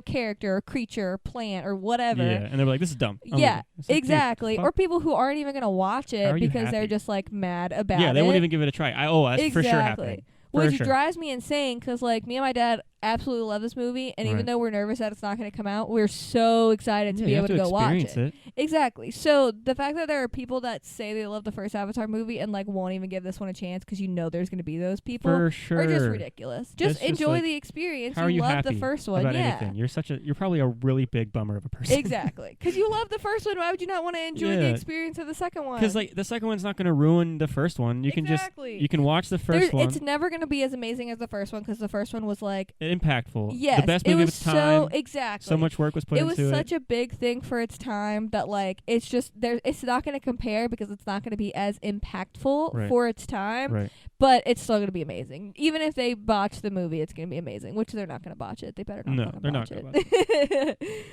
character or creature or plant or whatever. Yeah, and they're like, this is dumb. I'll Yeah, leave it. It's like, dude, exactly. fuck. Or people who aren't even gonna watch How it are you because they're happy? just like mad about it. Yeah, they won't even give it a try. That's exactly. for sure happening. For Which sure. drives me insane because, like, me and my dad absolutely love this movie, and even Right. though we're nervous that it's not going to come out, we're so excited to Yeah, be you able have to go watch experience it. Exactly. So the fact that there are people that say they love the first Avatar movie and like won't even give this one a chance because there's going to be those people For sure. are just ridiculous. Just It's just enjoy like, the experience. How are you love happy the first one, about yeah. anything? You're probably a really big bummer of a person. Exactly. Because you love the first one. Why would you not want to enjoy the Yeah. experience of the second one? Because like the second one's not going to ruin the first one. You Exactly. can watch the first one. It's never going to be as amazing as the first one because the first one was like, Impactful. yes, The best it movie of was its time. so exactly. So much work was put It was into such a big thing for its time that like it's just it's not going to compare because it's not going to be as impactful Right. for its time, Right. but it's still going to be amazing. Even if they botch the movie, it's going to be amazing, which they're not going to botch it. They better not No, fucking they're not botch gonna it.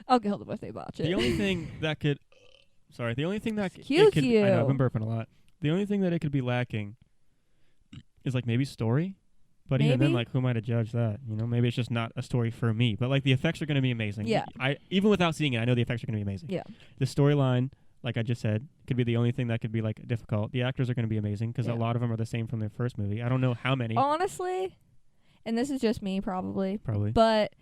I'll kill them if they botch it. The only thing that could, the only thing that Excuse it could, I know I've you. been burping a lot. The only thing that it could be lacking is like maybe story. But even then, Maybe. like, who am I to judge that? Maybe it's just not a story for me. But like, the effects are going to be amazing. Yeah. I even without seeing it, I know the effects are going to be amazing. Yeah. The storyline, like I just said, could be the only thing that could be like difficult. The actors are going to be amazing because Yeah. a lot of them are the same from their first movie. I don't know how many. Honestly, and this is just me probably, Probably. but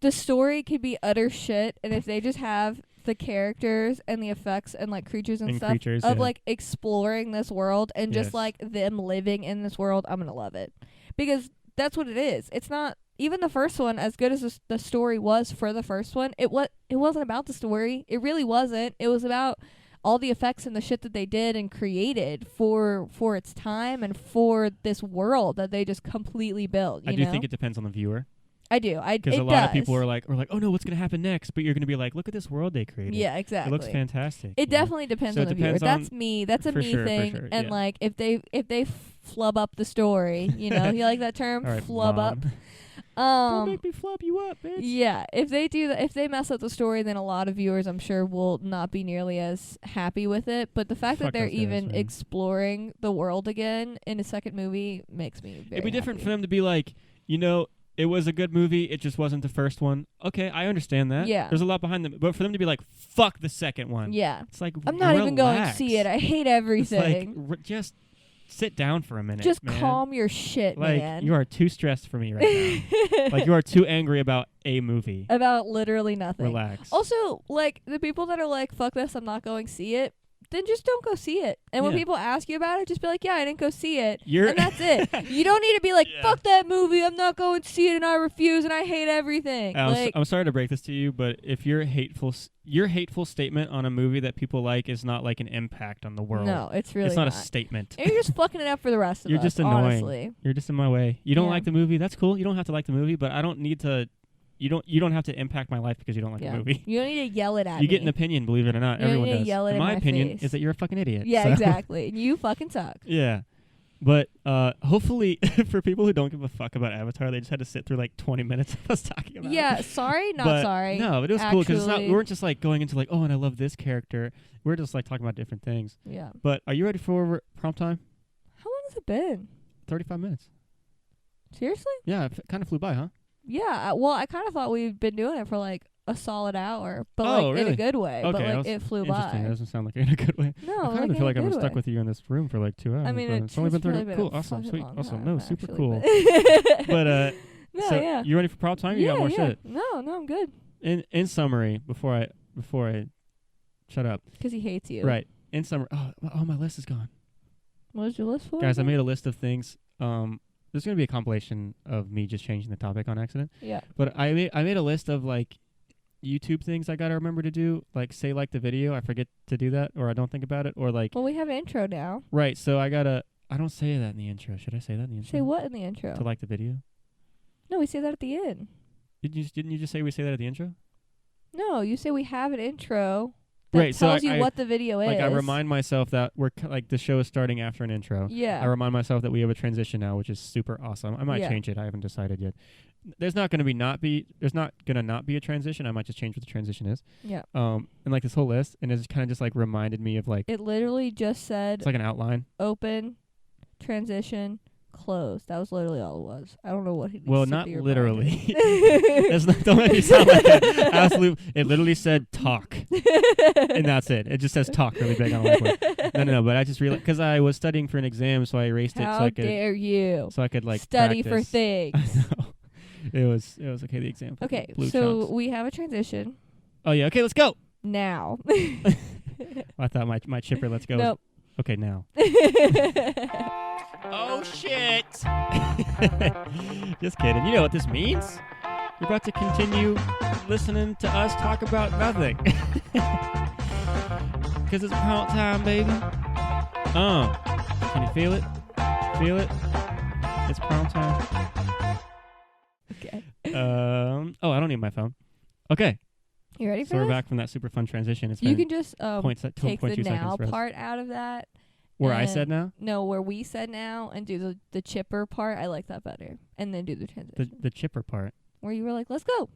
the story could be utter shit, and if they just have the characters and the effects and like creatures and And stuff creatures, of yeah. like exploring this world and just Yes. like them living in this world, I'm gonna love it because that's what it is. It's not even the first one, as good as the story was for the first one. It wasn't about the story. It really wasn't. It was about all the effects and the shit that they did and created for its time and for this world that they just completely built. I You do know? think it depends on the viewer. I do. Because a lot of people are like, oh no, what's going to happen next? But you're going to be like, look at this world they created. Yeah, exactly. It looks fantastic. It definitely depends So on it the viewer. depends on- That's me. That's a for me sure, for thing. sure, And yeah. like if they flub up the story, you like that term, All right, flub Mom. up. Don't make me flub you up, bitch. Yeah, if they do that, if they mess up the story, then a lot of viewers, I'm sure, will not be nearly as happy with it. But the fact Fuck that they're those guys, even man. exploring the world again in a second movie makes me very It'd be different happy. for them to be like, it was a good movie. It just wasn't the first one. Okay, I understand that. Yeah. There's a lot behind them. But for them to be like, fuck the second one. Yeah, It's like, I'm not even going to relax. see it. I hate It's everything. like, just sit down for a minute, Just man. calm your shit, Like, man. you are too stressed for me right now. Like, you are too angry about a movie. About literally nothing. Relax. Also, like, the people that are like, fuck this, I'm not going to see it, then just don't go see it. And when Yeah. people ask you about it, just be like, yeah, I didn't go see it. You're And that's it. You don't need to be like, Yeah. fuck that movie, I'm not going to see it, and I refuse, and I hate everything. I'm sorry to break this to you, but if your hateful statement on a movie that people like is not like an impact on the world, no, it's really it's not a statement. And you're just fucking it up for the rest of You're us, just annoying. honestly. You're just in my way. You don't Yeah. like the movie, that's cool. You don't have to like the movie, but I don't need to. You don't have to impact my life because you don't like Yeah. a movie. You don't need to yell it at You me. get an opinion, believe it or not. You don't Everyone need to does. yell it And in my my opinion face. is that you're a fucking idiot. Yeah, so. exactly. And you fucking suck. Yeah. But hopefully, for people who don't give a fuck about Avatar, they just had to sit through like 20 minutes of us talking about it. Yeah, sorry, not But sorry. No, but it was cool because Actually- we weren't just like going into like, oh, and I love this character. We're just like talking about different things. Yeah. But are you ready for prompt time? How long has it been? 35 minutes. Seriously? Yeah, it kind of flew by, huh? Yeah. Well, I kind of thought we'd been doing it for like a solid hour, but Oh, like in really? a good way. But Okay, like it flew Interesting. That by. doesn't sound like in a good way. No, I kind like of feel like in a I'm good stuck way. with you in this room for like 2 hours. I mean, but it's only been 30 really Cool, been a awesome, fucking sweet, long awesome. time, No, super actually, cool. But no, so yeah. you ready for prompt time? You got more shit. No, I'm good. In summary, before I shut up. Because he hates you. Right. In summary, oh, my list is gone. What was your list for? Guys, I again? made a list of things. There's gonna be a compilation of me just changing the topic on accident. Yeah. But I made a list of like YouTube things I gotta remember to do. Like say like the video, I forget to do that, or I don't think about it, or like. Well, we have an intro now. Right. So I don't say that in the intro. Should I say that in the intro? Say what in the intro? To like the video. No, we say that at the end. Didn't you just say we say that at the intro? No, you say we have an intro that Right, so tells you I- what the video is. Like I remind myself that like the show is starting after an intro. Yeah. I remind myself that we have a transition now, which is super awesome. I might Yeah. change it. I haven't decided yet. There's not gonna not be a transition. I might just change what the transition is. Yeah. And like this whole list, and it's kind of just like reminded me of like It literally just said it's like an outline. open, transition, close. That was literally all it was. I don't know what he needs Well, to not be literally. reminded. That's not, don't make me sound like that. Absolutely, it literally said talk, and that's it. It just says talk really big on the No. But I just realized because I was studying for an exam, so I erased it How so I could dare you like study for practice. things. I know. It was okay. The example. Okay, Blue so chunks. we have a transition Oh yeah. Okay, let's go. now. I thought my chipper let's go. Nope. Okay, now. Oh shit! Just kidding. You know what this means? You're about to continue listening to us talk about nothing. Because it's prompt time, baby. Can you feel it? Feel it? It's prompt time. Okay. I don't need my phone. Okay. You ready for So we're this? back from that super fun transition. It's You been can just take 0.2 the seconds now for us. part out of that. Where I and- said now? No, where we said now and do the chipper part. I like that better. And then do the transition. The chipper part. Where you were like, let's go.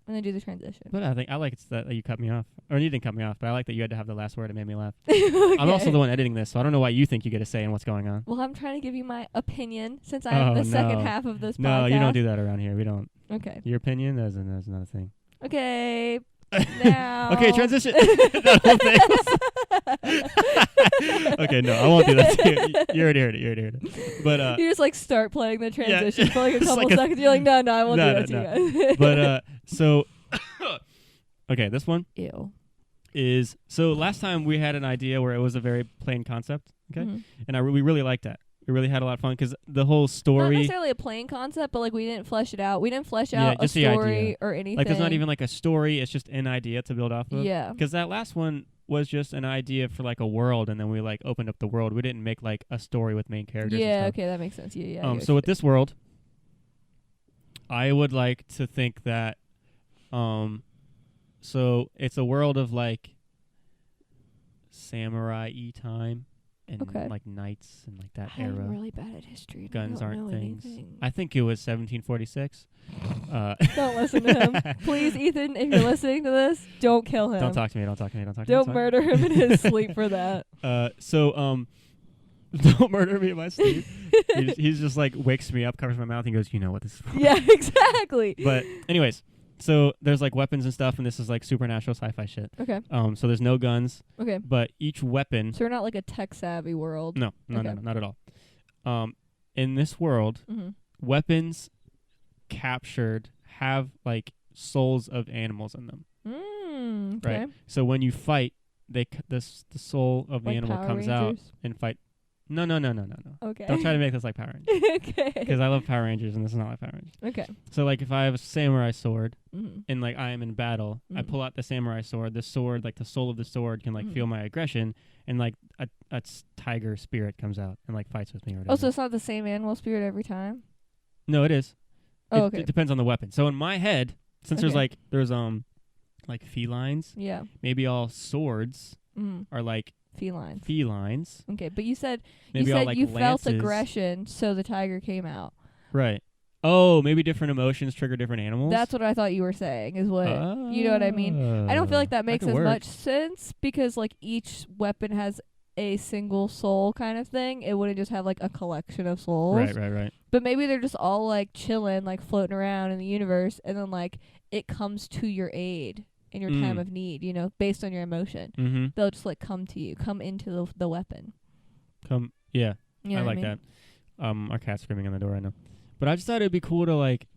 And then do the transition. But I like it's that you cut me off. Or you didn't cut me off, but I like that you had to have the last word. It made me laugh. Okay. I'm also the one editing this, so I don't know why you think you get a say in what's going on. Well, I'm trying to give you my opinion since I am Oh, the second no. half of this podcast. No, you don't do that around here. We don't. Okay. Your opinion, that's another thing. Okay. Now. Okay, transition. That whole thing. Okay, no, I won't do that to you. You already heard it. But you just like start playing the transition for like a It's couple like a- seconds. You're like, no, I won't No, do that to no, you guys. but so okay, this one Ew. is so last time we had an idea where it was a very plain concept, okay? Mhm. And we really liked that. We really had a lot of fun because the whole Not story, necessarily a plain concept, but like we didn't flesh it out. We didn't flesh Yeah, out a just the story idea. or anything. like there's not even like a story, it's just an idea to build off of. Yeah. Because that last one was just an idea for like a world, and then we like opened up the world. We didn't make like a story with main characters. Yeah. and stuff. Okay, that makes sense. Yeah. I get So what with this world, I would like to think that, so it's a world of like samurai-y time and Okay. like knights and like that I'm era. really bad at history. and Guns I don't aren't know things. anything. I think it was 1746. Don't listen to him. Please, Ethan, if you're listening to this, don't kill him. Don't talk to me. Don't talk to me. Don't talk to me. Don't murder him in his sleep for that. Don't murder me in my sleep. He's just like wakes me up, covers my mouth, and goes, "You know what this is for." Yeah, exactly. But anyways, so there's like weapons and stuff, and this is like supernatural sci-fi shit. Okay. So there's no guns, Okay. but each weapon. So we're not like a tech savvy world. No, Okay. not at all. In this world, Mm-hmm. weapons captured have like souls of animals in them. Okay. Right. So when you fight, the soul of the Like animal Power comes out Rangers? and fight. No. Okay. Don't try to make this like Power Rangers. Okay. Because I love Power Rangers and this is not like Power Rangers. Okay. So like if I have a samurai sword Mm-hmm. and like I am in battle, I Mhm. pull out the samurai sword. The sword, like the soul of the sword, can like Mhm. feel my aggression, and like a tiger spirit comes out and like fights with me or whatever. Oh, so it's not the same animal spirit every time? No, it is. Oh, It okay. depends on the weapon. So in my head, since Okay. there's like felines, Yeah. maybe all swords Mm. are like Felines. Felines. Okay, but you said Maybe all, like, you lances. felt aggression, so the tiger came out. Right. Oh, maybe different emotions trigger different animals? That's what I thought you were saying, is what, you know what I mean? I don't feel like that makes as much sense, because, like, each weapon has a single soul kind of thing. It wouldn't just have, like, a collection of souls. Right. But maybe they're just all, like, chilling, like, floating around in the universe, and then, like, it comes to your aid in your time of need, you know, based on your emotion. Mm-hmm. They'll just, like, come to you, come into the weapon. Yeah. You know I what like mean? that. Our cat's screaming on the door right now. But I just thought it'd be cool to, like,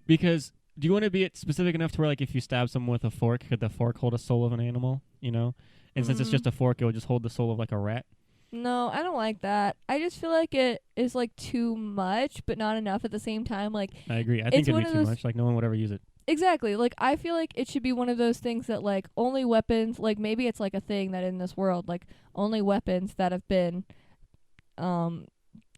because do you want to be specific enough to where, like, if you stab someone with a fork, could the fork hold a soul of an animal, you know? And since it's just a fork, it would just hold the soul of, like, a rat? No, I don't like that. I just feel like it is, like, too much, but not enough at the same time. Like, I agree. I think it'd be too much. Like, no one would ever use it. Exactly. Like, I feel like it should be one of those things that, like, only weapons, like, maybe it's, like, a thing that in this world, like, only weapons that have been,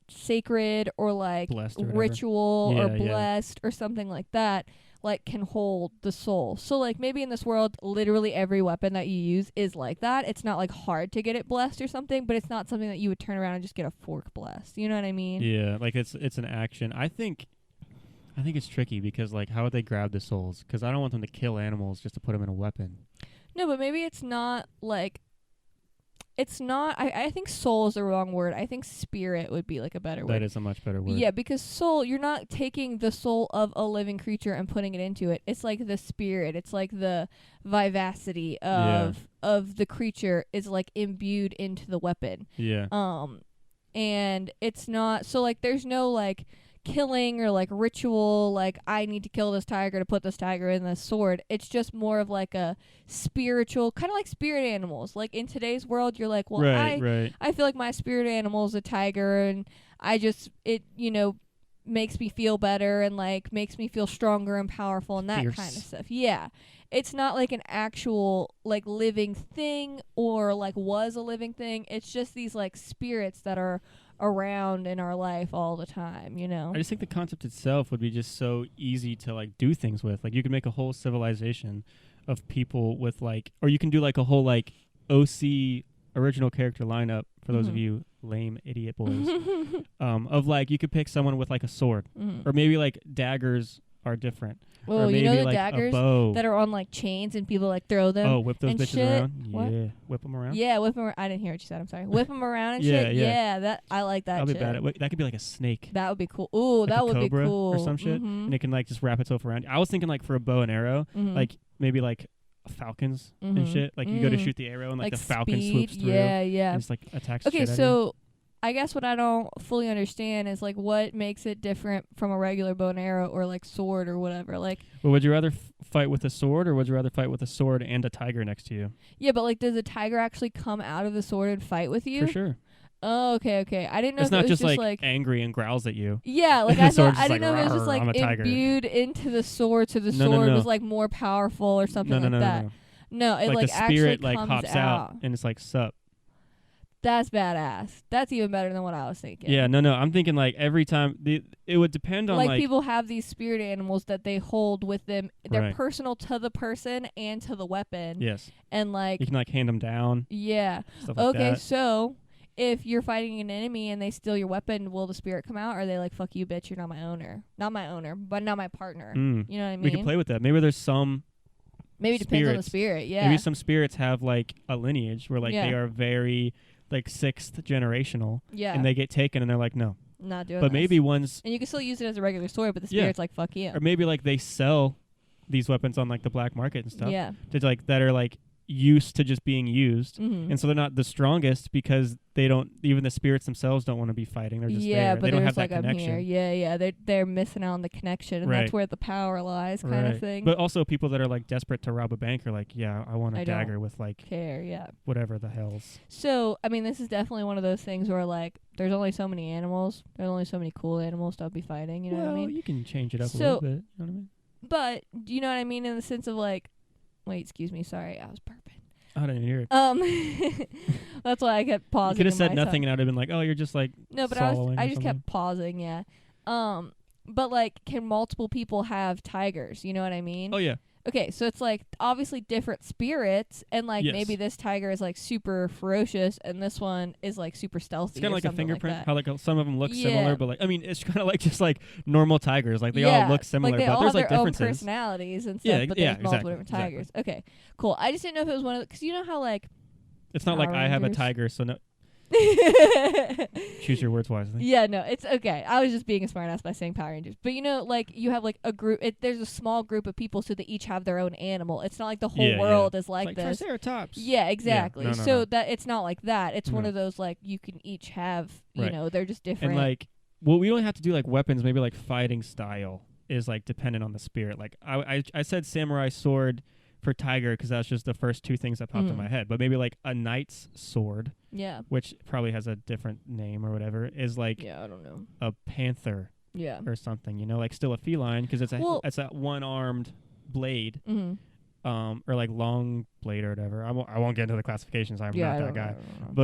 sacred or, like, ritual or blessed or something like that, like, can hold the soul. So, like, maybe in this world, literally every weapon that you use is like that. It's not, like, hard to get it blessed or something, but it's not something that you would turn around and just get a fork blessed. You know what I mean? Yeah, like, it's an action. I think it's tricky because, like, how would they grab the souls? Because I don't want them to kill animals just to put them in a weapon. No, but maybe it's not, like, it's not, I think soul is the wrong word. I think spirit would be, like, a better word. That is a much better word. Yeah, because soul, you're not taking the soul of a living creature and putting it into it. It's like the spirit. It's like the vivacity of the creature is, like, imbued into the weapon. Yeah. And it's not, so, like, there's no, like, killing or, like, ritual, like, I need to kill this tiger to put this tiger in this sword. It's just more of, like, a spiritual, kind of like spirit animals. Like, in today's world, you're like, well, right. I feel like my spirit animal is a tiger, and it, you know, makes me feel better and, like, makes me feel stronger and powerful and that kind of stuff. Yeah. It's not like an actual, like, living thing or, like, was a living thing. It's just these, like, spirits that are around in our life all the time, you know? I just think the concept itself would be just so easy to, like, do things with. Like, you could make a whole civilization of people with, like, or you can do, like, a whole, like, OC original character lineup for those of you lame idiot boys. Of, like, you could pick someone with, like, a sword. Or maybe, like, daggers are different. Oh, or maybe, you know the like, daggers that are on, like, chains and people, like, throw them? Oh, whip those bitches shit? around? What? Yeah. Whip them around? Yeah, whip them around. I didn't hear what you said. I'm sorry. Whip them around and shit? Yeah, that I like that I'll shit. be bad at that could be like a snake. That would be cool. Ooh, like that would be cobra cool. Or some shit. And it can, like, just wrap itself around. I was thinking, like, for a bow and arrow, like, maybe, like, falcons and shit. Like, you go to shoot the arrow and, like the falcon swoops through. Yeah. And just, like, attacks Okay, shit so I guess what I don't fully understand is, like, what makes it different from a regular bow and arrow or, like, sword or whatever. Like, well, would you rather fight with a sword, or would you rather fight with a sword and a tiger next to you? Yeah, but, like, does a tiger actually come out of the sword and fight with you? For sure. Oh, okay. I didn't know it's if not it was just, like angry and growls at you. Yeah, like, I didn't know if it was just, I'm a like, tiger. imbued into the sword, so the sword was, like, more powerful or something like that. No, it, like, the spirit, actually like, comes hops out and it's like, sup. That's badass. That's even better than what I was thinking. Yeah, no. I'm thinking, like, every time it would depend on, like, people have these spirit animals that they hold with them. They're personal to the person and to the weapon. Yes. And, like, you can, like, hand them down. Yeah. Stuff like that. So if you're fighting an enemy and they steal your weapon, will the spirit come out? Or are they like, fuck you, bitch, you're not my owner? Not my owner, but not my partner. You know what I mean? We can play with that. Maybe there's some Maybe it depends on the spirit, yeah. Maybe some spirits have, like, a lineage where, like, they are very, like, 6th generational. Yeah. And they get taken and they're like, no. Not doing But maybe one's... And you can still use it as a regular sword, but the spirit's like, fuck you. Or maybe, like, they sell these weapons on, like, the black market and stuff. Yeah. That are, like, used to just being used. And so they're not the strongest because they don't... Even the spirits themselves don't want to be fighting. They're just there. But they don't have like, that connection. Yeah. They're missing out on the connection, and that's where the power lies, kind of thing. But also people that are, like, desperate to rob a bank are like, yeah, I want a dagger with, like... whatever the hell's. So, I mean, this is definitely one of those things where, like, there's only so many animals. There's only so many cool animals to be fighting, you know what I mean? You can change it up a little bit, you know what I mean? But, do you know what I mean in the sense of, like... Wait, excuse me, sorry, I was burping. I didn't hear it. That's why I kept pausing. You could have said nothing and I'd have been like, oh, you're just, like, no, but I just kept pausing, yeah. But like, can multiple people have tigers? You know what I mean? Oh, yeah. Okay, so it's like obviously different spirits, and like Yes. maybe this tiger is like super ferocious, and this one is like super stealthy. It's kind of like a fingerprint. How like some of them look Yeah. similar, but like I mean, it's kind of like just like normal tigers. Like they all look similar, like they but all there's have like their own differences. personalities and stuff. Yeah, but yeah, there's multiple exactly, different tigers. Okay, cool. I just didn't know if it was one of because you know how like It's not like Power I have a Rangers. tiger, so no. Choose your words wisely. Yeah, no, it's okay. I was just being a smartass by saying Power Rangers. But you know, like you have like a group. There's a small group of people, so they each have their own animal. It's not like the whole world is like It's this. Triceratops. Yeah, exactly. No, so no. that it's not like that. It's one No. of those like you can each have. You Right. know, they're just different. And like, well, we don't have to do like weapons. Maybe like fighting style is like dependent on the spirit. Like I said samurai sword for tiger because that's just the first two things that popped in my head. But maybe like a knight's sword, yeah. which probably has a different name or whatever, is like Yeah, I don't know. a panther Yeah. or something. You know, like still a feline because it's it's that one-armed blade, Mm-hmm. or like long blade or whatever. I won't get into the classifications. I'm Yeah, not I that don't guy.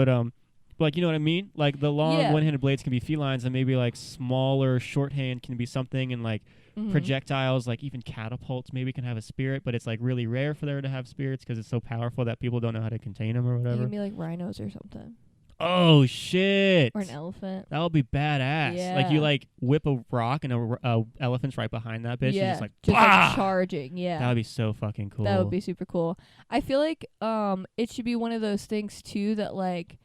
know. But like you know what I mean? Like the long Yeah. one-handed blades can be felines, and maybe like smaller shorthand can be something, and like projectiles, like even catapults, maybe can have a spirit, but it's like really rare for there to have spirits because it's so powerful that people don't know how to contain them or They whatever. can be like rhinos or something, Oh shit! or an elephant. That would be badass. Like you Yeah. like whip a rock and a elephant's right behind that bitch. And Yeah, just like just bah! like charging. Yeah, That would be so fucking cool. that would be super cool. I feel like it should be one of those things too that like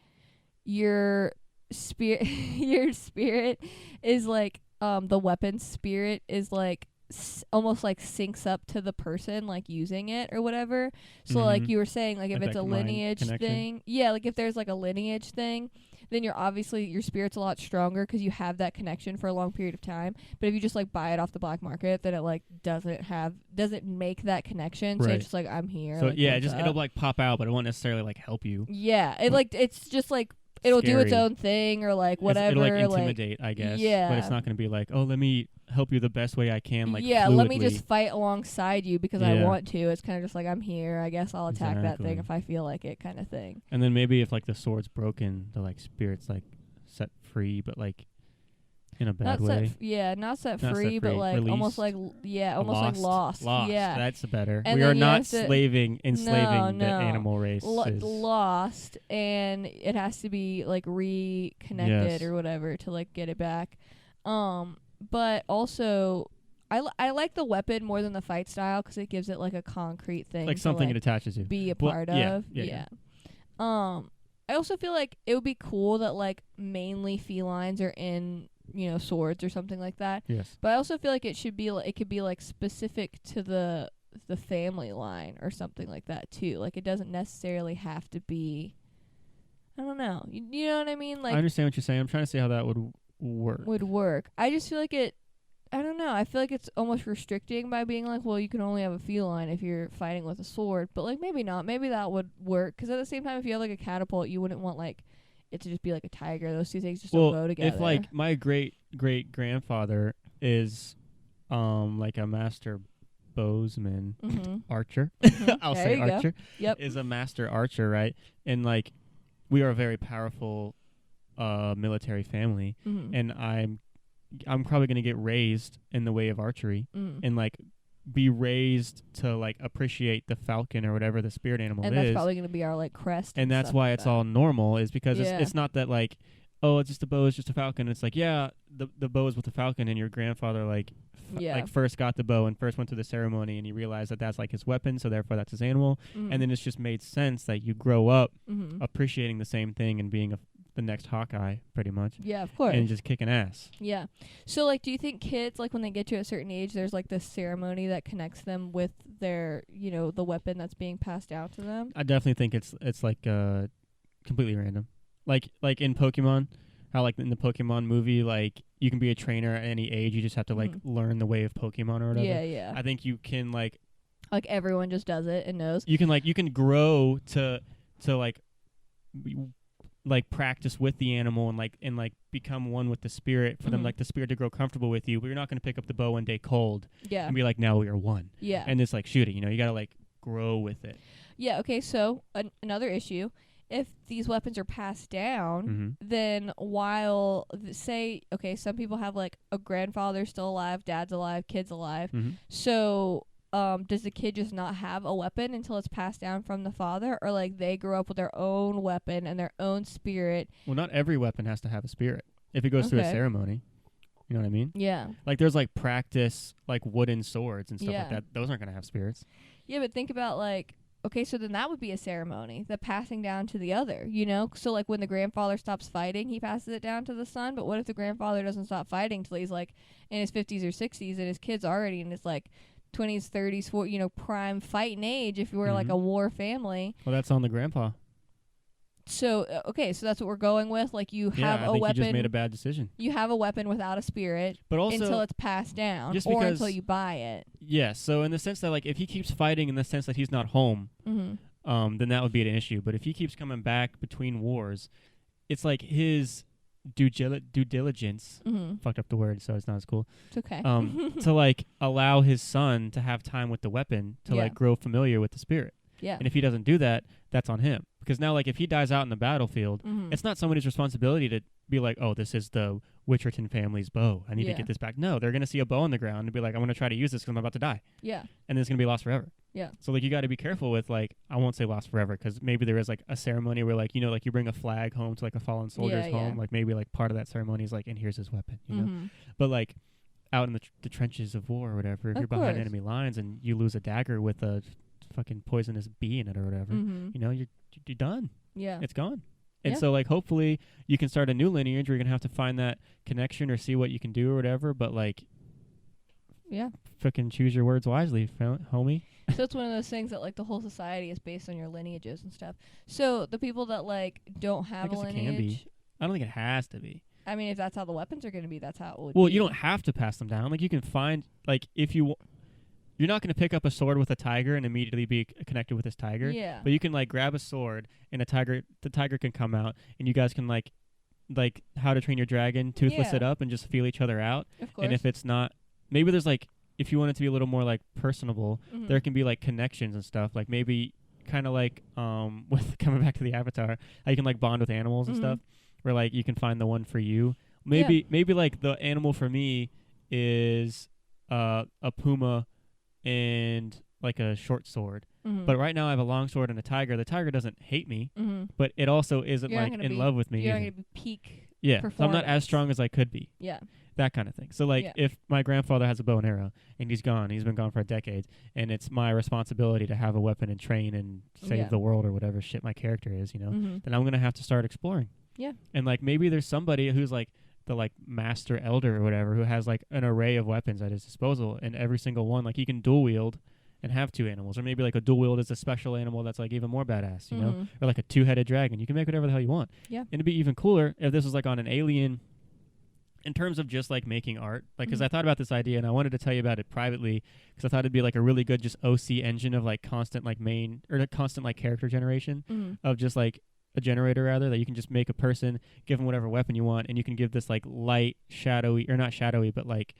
your spirit your spirit is like the weapon spirit is like almost like syncs up to the person like using it or whatever. So like Mhm. you were saying, like if Like it's a that mind lineage connection. thing, yeah, like if there's like a lineage thing, then you're obviously your spirit's a lot stronger because you have that connection for a long period of time. But if you just like buy it off the black market, then it like doesn't make that connection. So Right. it's just like I'm here. So like, yeah, what's it'll up? like pop out, but it won't necessarily like help you. Yeah, it like it's just like it'll do its Scary. own thing or like whatever. It'll like intimidate, I guess. yeah. But it's not going to be like, oh, let me help you the best way I can. Like yeah, let me fluidly. just fight alongside you because I Yeah. want to. It's kind of just like I'm here. I guess I'll attack that thing Exactly. if I feel like it, kind of thing. And then maybe if like the sword's broken, the like spirit's like set free, but like in a bad Not way. not set Not set free, but free, like almost like released. almost like lost. Lost. Yeah, That's better. And We then are you not have to- enslaving the no. animal race. lost, and it has to be like reconnected Yes. or whatever to like get it back. But also I like the weapon more than the fight style because it gives it like a concrete thing, Like to, something like, it attaches to. be a Well, part yeah, of. yeah. I also feel like it would be cool that like mainly felines are in swords or something like that. Yes. But I also feel like it should be it could be like specific to the family line or something like that too. Like it doesn't necessarily have to be. I don't know. You know what I mean? Like I understand what you're saying. I'm trying to see how that would work. would work. I just feel like it. I don't know. I feel like it's almost restricting by being like, well, you can only have a feline if you're fighting with a sword. But like maybe not. Maybe that would work. Because at the same time, if you have like a catapult, you wouldn't want like it to just be like a tiger. Those two things just don't go together. If like my great grandfather is like a master bowsman, archer, I'll There say you go. archer, Yep. is a master archer, right? And like we are a very powerful military family, and I'm probably gonna get raised in the way of archery and like be raised to like appreciate the falcon or whatever the spirit animal and is. that's probably gonna be our like crest. And that's stuff why like it's that. all normal, is because Yeah. it's not that like, oh, it's just a bow, it's just a falcon. It's like, yeah, the bow is with the falcon, and your grandfather like like first got the bow and first went through the ceremony, and he realized that that's like his weapon, so therefore that's his animal. And then it's just made sense that you grow up appreciating the same thing and being the next Hawkeye, pretty much. Yeah, of course. And just kicking ass. Yeah. So, like, do you think kids, like, when they get to a certain age, there's, like, this ceremony that connects them with their, the weapon that's being passed out to them? I definitely think it's like completely random. Like in Pokemon, how like in the Pokemon movie, like you can be a trainer at any age. You just have to like learn the way of Pokemon or whatever. Yeah, yeah. I think you can like everyone just does it and knows. you can grow to like practice with the animal and like become one with the spirit for them, like the spirit to grow comfortable with you. But you're not going to pick up the bow one day cold Yeah. and be like, now we are one. Yeah. And it's like shooting. You got to like grow with it. Yeah, okay, so another issue if these weapons are passed down, Mm-hmm. then while say okay, some people have like a grandfather still alive, dad's alive, kid's alive. Mm-hmm. So does the kid just not have a weapon until it's passed down from the father, or like they grow up with their own weapon and their own spirit? Well, not every weapon has to have a spirit. If it goes through a Okay. ceremony, you know what I mean? Yeah. Like there's like practice, like wooden swords and stuff Yeah. like that. Those aren't gonna have spirits. Yeah, but think about like, okay, so then that would be a ceremony, the passing down to the other, you know? So like when the grandfather stops fighting, he passes it down to the son. But what if the grandfather doesn't stop fighting till he's like in his 50s or 60s and his kid's already in his like 20s, 30s, 40s, you know, prime fighting age if you were like Mhm. a war family? Well, that's on the grandpa. So, okay, so that's what we're going with. Like you have I a think weapon. you just made a bad decision. You have a weapon without a spirit But also, until it's passed down just or because- until you buy it. yeah. So in the sense that like if he keeps fighting in the sense that he's not home, Mm-hmm. then that would be an issue. But if he keeps coming back between wars, it's like his due diligence. Mm-hmm. Fucked up the word, so it's not as cool. It's okay. To like allow his son to have time with the weapon to Yeah. like grow familiar with the spirit. Yeah. And if he doesn't do that, that's on him. Because now, like, if he dies out in the battlefield, Mm-hmm. it's not somebody's responsibility to be like, oh, this is the Witcherton family's bow. I need to Yeah. get this back. No, they're going to see a bow on the ground and be like, I'm going to try to use this because I'm about to die. Yeah. And then it's going to be lost forever. Yeah. So, like, you got to be careful with, like, I won't say lost forever because maybe there is, like, a ceremony where, like, you know, like, you bring a flag home to, like, a fallen soldier's Yeah, home. yeah. Like, maybe, like, part of that ceremony is, like, and here's his weapon, you know? Mm-hmm. But, like, out in the trenches of war or whatever, if Of you're behind course. enemy lines and you lose a dagger with a fucking poisonous bee in it or whatever, Mm-hmm. you know, you're done. Yeah. It's gone. And Yeah. so, like, hopefully you can start a new lineage where you're going to have to find that connection or see what you can do or whatever. But, like, Yeah. frickin' choose your words wisely, homie. So it's one of those things that like the whole society is based on your lineages and stuff. So the people that like don't have a guess it lineage, can be. I don't think it has to be. I mean, if that's how the weapons are going to be, that's how it would Well, be. you don't have to pass them down. Like, you can find, like, if you... You're not going to pick up a sword with a tiger and immediately be connected with this tiger. Yeah. But you can, like, grab a sword and the tiger can come out and you guys can, like How to Train Your Dragon, toothless Yeah. it up and just feel each other out. Of course. And if it's not... Maybe there's, like... If you want it to be a little more, like, personable, Mhm. there can be, like, connections and stuff. Like, maybe kind of like, with coming back to the Avatar, how you can, like, bond with animals and Mhm. stuff. Where, like, you can find the one for you. Maybe, like, the animal for me is a puma and, like, a short sword. Mhm. But right now I have a long sword and a tiger. The tiger doesn't hate me, Mhm. but it also isn't, You're not like, gonna in be- love with me you're not either. going to be peak. Yeah, so I'm not performance. as strong as I could be. Yeah. That kind of thing. So, like, Yeah. if my grandfather has a bow and arrow and he's been gone for a decade, and it's my responsibility to have a weapon and train and save Yeah. the world or whatever shit my character is, you know, Mhm. then I'm going to have to start exploring. Yeah. And, like, maybe there's somebody who's, like, the, like, master elder or whatever who has, like, an array of weapons at his disposal, and every single one, like, he can dual wield and have two animals. Or maybe, like, a dual wield is a special animal that's, like, even more badass, you know? Mhm. Or, like, a two-headed dragon. You can make whatever the hell you want. Yeah. And it'd be even cooler if this was, like, on an alien... In terms of just, like, making art, like, because Mhm. I thought about this idea and I wanted to tell you about it privately because I thought it'd be, like, a really good just OC engine of, like, constant, like, constant, like, character generation Mhm. of just, like, a generator, rather, that you can just make a person, give them whatever weapon you want, and you can give this, like, light, shadowy, or not shadowy, but, like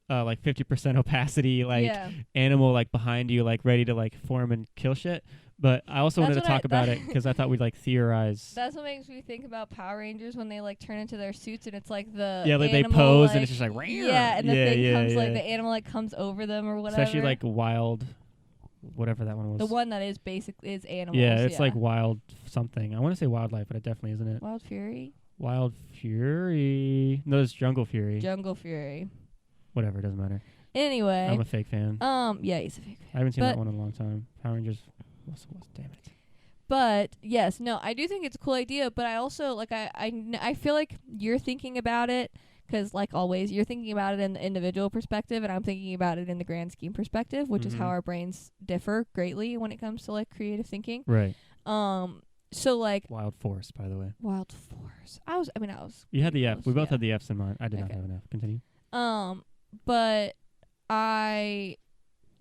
50% opacity, like, yeah. animal, like, behind you, like, ready to, like, form and kill shit. But I also That's wanted to what I- talk about it because I thought we'd, like, theorize. That's what makes me think about Power Rangers when they like turn into their suits and it's like the Yeah, like, they animal, pose like, and it's just like, "Rawr." yeah, and the Yeah, thing yeah, comes like yeah. the animal like comes over them or whatever. Especially, like, wild, whatever that one was. the one that is is animals. Yeah, it's like wild something. I want to say wildlife, but it definitely isn't it. Wild Fury, Wild Fury. No, it's Jungle Fury. Jungle Fury. Whatever, it doesn't matter. Anyway, I'm a fake fan. yeah, he's a fake fan. I haven't seen that but- one in a long time. Power Rangers. What's damn it. But yes, no, I do think it's a cool idea. But I also like I feel like you're thinking about it because like always you're thinking about it in the individual perspective, and I'm thinking about it in the grand scheme perspective, which is how Mhm. our brains differ greatly when it comes to like creative thinking. Right. So like Wild Force, by the way. Wild Force. I was. You had the pretty F. We close, both yeah. had the F's in mind. I did not Okay. have an F. Continue. But I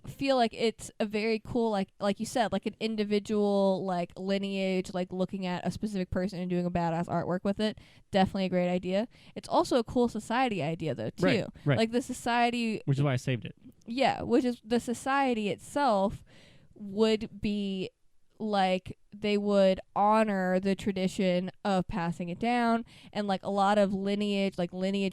feel like it's a very cool like you said, like an individual like lineage, like looking at a specific person and doing a badass artwork with it. Definitely a great idea. It's also a cool society idea though too. Right, right. Like the society, Which is why I saved it. yeah, which is the society itself would be like they would honor the tradition of passing it down, and like a lot of lineage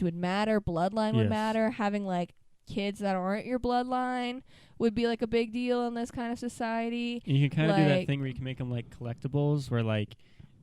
would matter, bloodline would Yes. matter. Having like kids that aren't your bloodline would be like a big deal in this kind of society. And you can kind of do that Like- thing where you can make them like collectibles, where like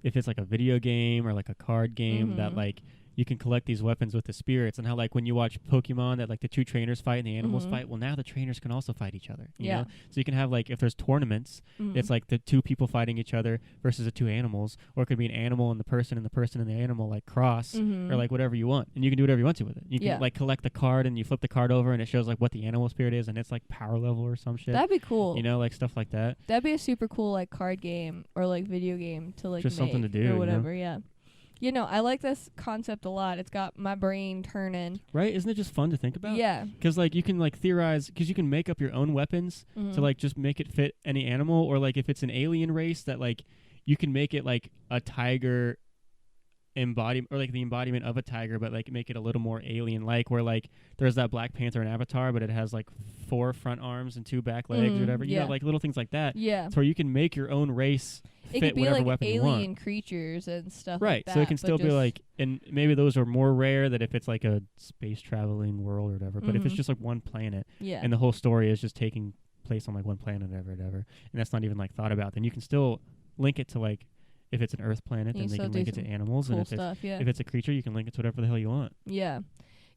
if it's like a video game or like a card game that like you can collect these weapons with the spirits, and how like when you watch Pokemon that like the two trainers fight and the animals fight, well now the trainers can also fight each other. You know? So you can have like if there's tournaments, it's like the two people fighting each other versus the two animals, or it could be an animal and the person and the animal like cross or like whatever you want, and you can do whatever you want to with it. You can like collect the card and you flip the card over and it shows like what the animal spirit is, and it's like power level or some shit. That'd be cool. You know, like stuff like that. That'd be a super cool like card game or like video game to like Just make something to do, or whatever. you know? Yeah. You know, I like this concept a lot. It's got my brain turning. Right? Isn't it just fun to think about? Yeah. Because like you can like theorize, because you can make up your own weapons to like just make it fit any animal, or like if it's an alien race that like you can make it like a tiger embodiment, or like the embodiment of a tiger, but like make it a little more alien like, where like there's that Black Panther in Avatar, but it has like 4 front arms and 2 back legs or whatever. You know, like little things like that. Yeah. So where you can make your own race It fit could be whatever like weapon you want. alien creatures and stuff Right, like that. so it can but still be just- like, and maybe those are more rare that if it's like a space traveling world or whatever, but if it's just like one planet yeah. and the whole story is just taking place on like one planet or whatever, and that's not even like thought about, then you can still link it to like, if it's an Earth planet, You then they still can do link it to some animals, cool and if stuff, yeah. it's a creature, you can link it to whatever the hell you want. Yeah.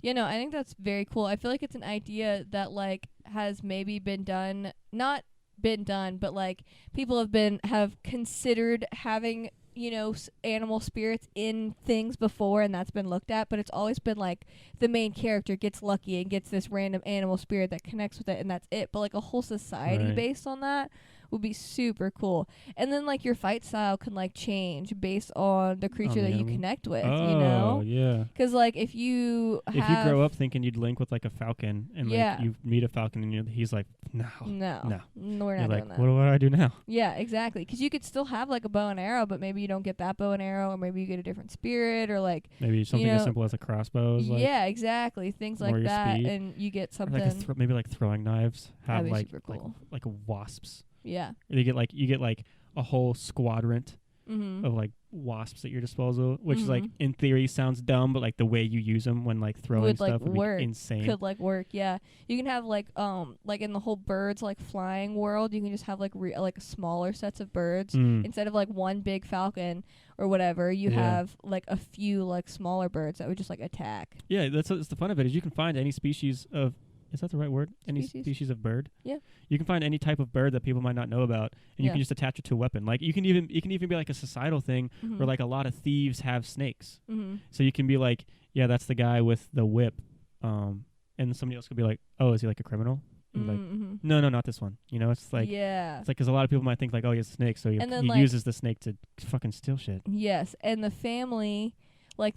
You know, I think that's very cool. I feel like it's an idea that like has maybe been done, not been done, but like people have considered having, you know, animal spirits in things before, and that's been looked at, but it's always been like the main character gets lucky and gets this random animal spirit that connects with it, and that's it. But like a whole society Right. based on that would be super cool. And then like your fight style can like change based on the creature the that you animal. connect with, Oh, you know? yeah. Because like if you If you grow up thinking you'd link with like a falcon, and Yeah. like you meet a falcon and he's like, no, no, no. we're You're not like, doing that. what do I do now? Yeah, exactly. Because you could still have like a bow and arrow, but maybe you don't get that bow and arrow, or maybe you get a different spirit, or like Maybe something know, as simple as a crossbow is like, yeah, exactly, things more like your that, speed. and you get or something. like maybe like throwing knives have That'd be like super cool. like wasps. Yeah. Or you get like a whole squadron Mm-hmm. of like wasps at your disposal, which is like in theory sounds dumb, but like the way you use them when like throwing Would, stuff like, would work. be insane. Could like work, yeah. You can have like in the whole birds like flying world, you can just have like like smaller sets of birds instead of like one big falcon or whatever. You Yeah. have like a few like smaller birds that would just like attack. Yeah, that's the fun of it, is you can find any species of, is that the right word? Any species of bird? Yeah. You can find any type of bird that people might not know about, and you Yeah. can just attach it to a weapon. Like you can even be like a societal thing where like a lot of thieves have snakes. So you can be like, yeah, that's the guy with the whip, and somebody else could be like, oh, is he like a criminal? And like, no, not this one. You know, it's like, yeah. it's like because a lot of people might think like, oh, he has a snake, so And then, he like- uses the snake to fucking steal shit. Yes, and the family, like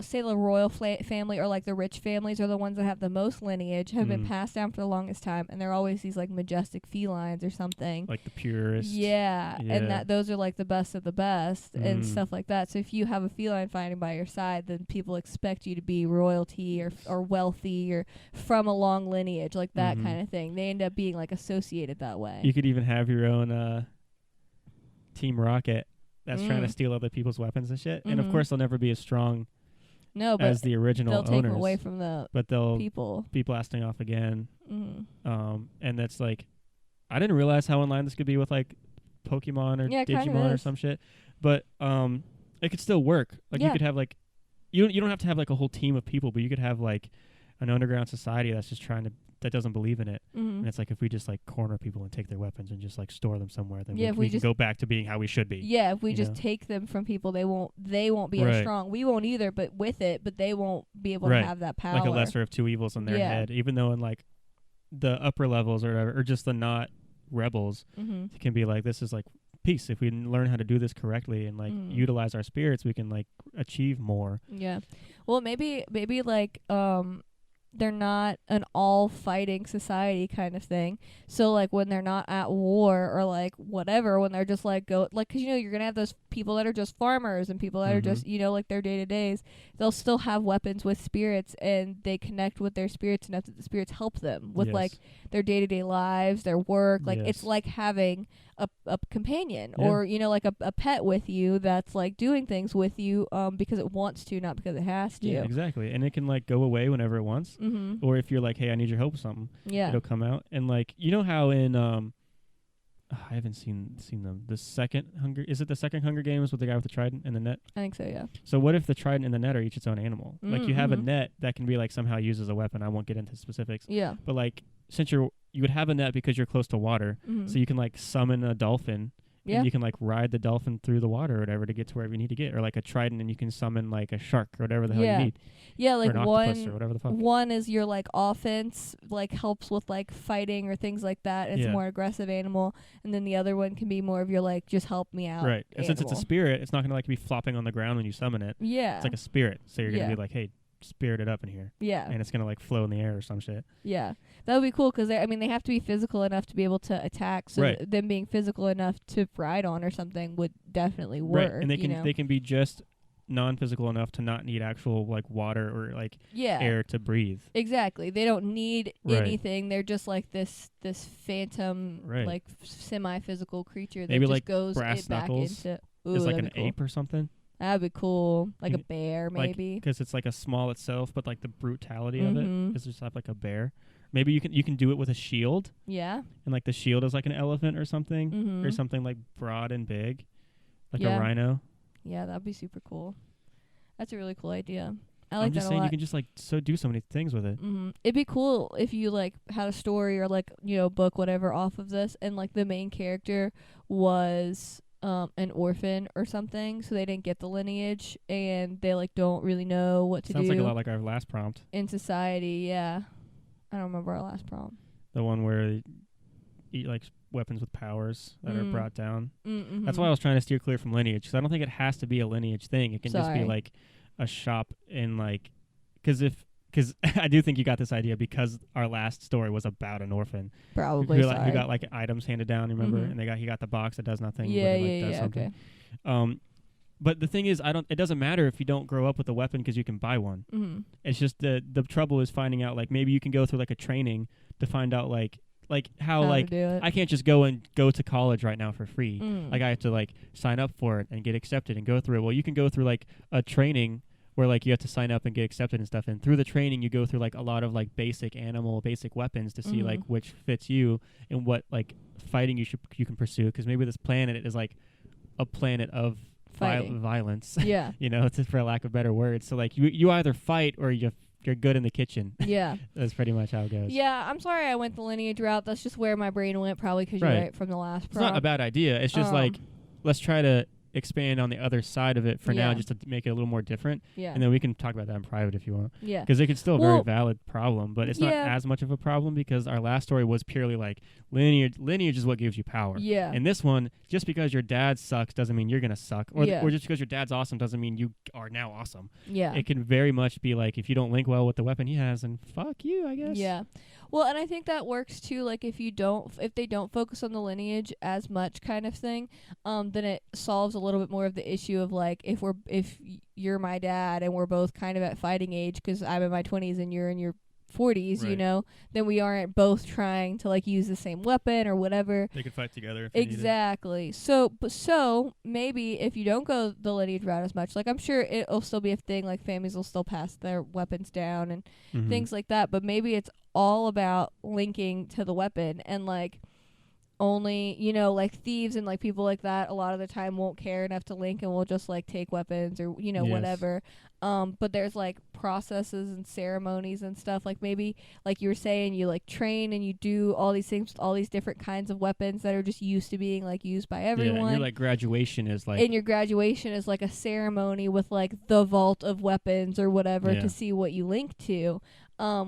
say the royal family or like the rich families are the ones that have the most lineage, have been passed down for the longest time, and they're always these like majestic felines or something. Like the purest. Yeah, Yeah. and that those are like the best of the best and stuff like that. So if you have a feline fighting by your side, then people expect you to be royalty or wealthy or from a long lineage, like that kind of thing. They end up being like associated that way. You could even have your own Team Rocket that's trying to steal other people's weapons and shit. And of course, they'll never be as strong No, but as the original they'll take owners. them away from the But they'll people. be blasting off again. Mm-hmm. And that's like, I didn't realize how online this could be with like Pokemon or Yeah, it kind of Digimon or is. some shit. But it could still work. Like you Yeah. could have like, you don't have to have like a whole team of people, but you could have like an underground society that's just that doesn't believe in it. And it's like, if we just like corner people and take their weapons and just like store them somewhere, then Yeah, if we we can just- go back to being how we should be. Yeah, if we you just know? take them from people, they won't be as Right. strong. We won't either, but they won't be able Right. to have that power. Like a lesser of two evils in their Yeah. head, even though in like the upper levels or whatever, or just the not rebels, it can be like, this is like peace. If we learn how to do this correctly and like utilize our spirits, we can like achieve more. Yeah. Well, maybe like an all fighting society kind of thing. So like when they're not at war or like whatever, when they're just like cuz you're going to have those people that are just farmers and people that are just, like their day-to-days, they'll still have weapons with spirits, and they connect with their spirits enough that the spirits help them with like their day-to-day lives, their work. Like it's like having a companion or like a pet with you that's like doing things with you because it wants to, not because it has to. Yeah, exactly. And it can like go away whenever it wants. Or if you're like, hey, I need your help with something, it'll come out. And like, you know how in I haven't seen them. The second Hunger Games with the guy with the trident and the net? I think so, yeah. So what if the trident and the net are each its own animal? Like you have a net that can be like somehow used as a weapon. I won't get into specifics. Yeah. But like since you would have a net because you're close to water, so you can like summon a dolphin. Yeah. And you can like ride the dolphin through the water or whatever to get to wherever you need to get, or like a trident, and you can summon like a shark or whatever the hell you need. Yeah, like or an octopus or whatever the fuck. One is your like offense, like helps with like fighting or things like that. It's a more aggressive animal, and then the other one can be more of your like just help me out. Right. And since it's a spirit, it's not gonna like be flopping on the ground when you summon it. Yeah. It's like a spirit, so you're gonna be like, hey, spirit it up in here. Yeah. And it's gonna like flow in the air or some shit. Yeah. That would be cool because they have to be physical enough to be able to attack. So them being physical enough to ride on or something would definitely work. Right. And they can be just non-physical enough to not need actual like water or like air to breathe. Exactly. They don't need anything. They're just like this phantom like semi-physical creature that maybe just like goes brass back knuckles. into. Ooh, it's like an ape or something. That'd be cool. Like a bear, maybe. Because it's like a small itself, but like the brutality of it is just like a bear. Maybe you can do it with a shield. Yeah. And like the shield is like an elephant or something, or something like broad and big, like a rhino. Yeah, that'd be super cool. That's a really cool idea. I I'm like that a lot. I'm just saying you can just like do so many things with it. It'd be cool if you like had a story or like book whatever off of this, and like the main character was an orphan or something, so they didn't get the lineage and they like don't really know what to do. Sounds like a lot like our last prompt in society. Yeah, I don't remember our last prompt. The one where you eat like weapons with powers that are brought down. That's why I was trying to steer clear from lineage, because I don't think it has to be a lineage thing. It can just be like a shop in like, because I do think you got this idea because our last story was about an orphan. Probably. Who got like items handed down, remember? And he got the box that does nothing. Yeah, but it, like, does something. Okay. But the thing is, it doesn't matter if you don't grow up with a weapon because you can buy one. It's just the trouble is finding out, like, maybe you can go through like a training to find out like how like I can't just go to college right now for free. Like I have to like sign up for it and get accepted and go through it. Well, you can go through like a training where like you have to sign up and get accepted and stuff, and through the training you go through like a lot of like basic weapons to see like which fits you and what like fighting you can pursue, because maybe this planet is like a planet of violence. Yeah. For lack of better words. So like you either fight or you're good in the kitchen. Yeah. That's pretty much how it goes. Yeah, I'm sorry I went the lineage route. That's just where my brain went, probably because you're right from the last prompt. It's not a bad idea. It's just like, let's try to expand on the other side of it for now, just to make it a little more different. Yeah. And then we can talk about that in private if you want. Yeah. Because it could still a very valid problem, but it's not as much of a problem because our last story was purely like lineage is what gives you power. Yeah. And this one, just because your dad sucks doesn't mean you're going to suck. Or just because your dad's awesome doesn't mean you are now awesome. Yeah. It can very much be like, if you don't link well with the weapon he has, then fuck you, I guess. Yeah. Well, and I think that works too. Like if they don't focus on the lineage as much, kind of thing, then it solves a little bit more of the issue of like if you're my dad and we're both kind of at fighting age, because I'm in my 20s and you're in your 40s, then we aren't both trying to like use the same weapon or whatever. They could fight together. Exactly. So maybe if you don't go the lineage route as much, like I'm sure it'll still be a thing. Like families will still pass their weapons down and things like that. But maybe it's all about linking to the weapon, and like only like thieves and like people like that a lot of the time won't care enough to link and will just like take weapons or whatever. But there's like processes and ceremonies and stuff, like maybe like you were saying, you like train and you do all these things with all these different kinds of weapons that are just used to being like used by everyone. Yeah, and your like graduation is like, and your graduation is like a ceremony with like the vault of weapons or whatever to see what you link to.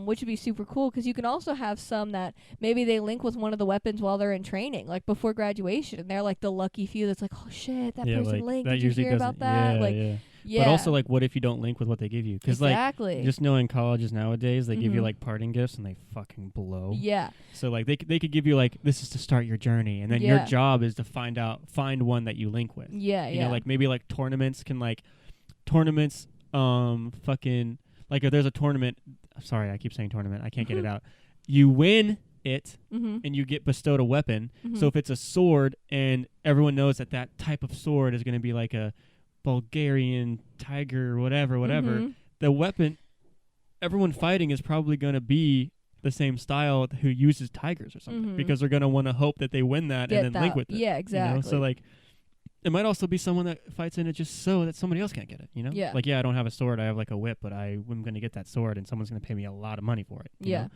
Which would be super cool, because you can also have some that maybe they link with one of the weapons while they're in training, like before graduation, and they're like the lucky few that's like, oh shit, that person linked. Did you hear about that? Yeah. But also, like, what if you don't link with what they give you? Because, exactly. like, just knowing colleges nowadays, they give you, Mhm. like, parting gifts, and they fucking blow. Yeah. So, like, they could give you, like, this is to start your journey, and then Yeah. your job is to find one that you link with. Yeah. You know, like, maybe, like, tournaments, fucking, like, if there's a tournament, sorry, I keep saying tournament, I can't get it out. You win it, Mm-hmm. and you get bestowed a weapon. Mm-hmm. So if it's a sword, and everyone knows that that type of sword is going to be like a Bulgarian tiger, whatever, Mm-hmm. the weapon, everyone fighting is probably going to be the same style who uses tigers or something, Mhm. because they're going to want to hope that they win that Get and then link with it. Yeah, exactly. You know? So, like, it might also be someone that fights in it just so that somebody else can't get it, you know? Yeah. Like, yeah, I don't have a sword, I have, like, a whip, but I'm going to get that sword, and someone's going to pay me a lot of money for it. You know?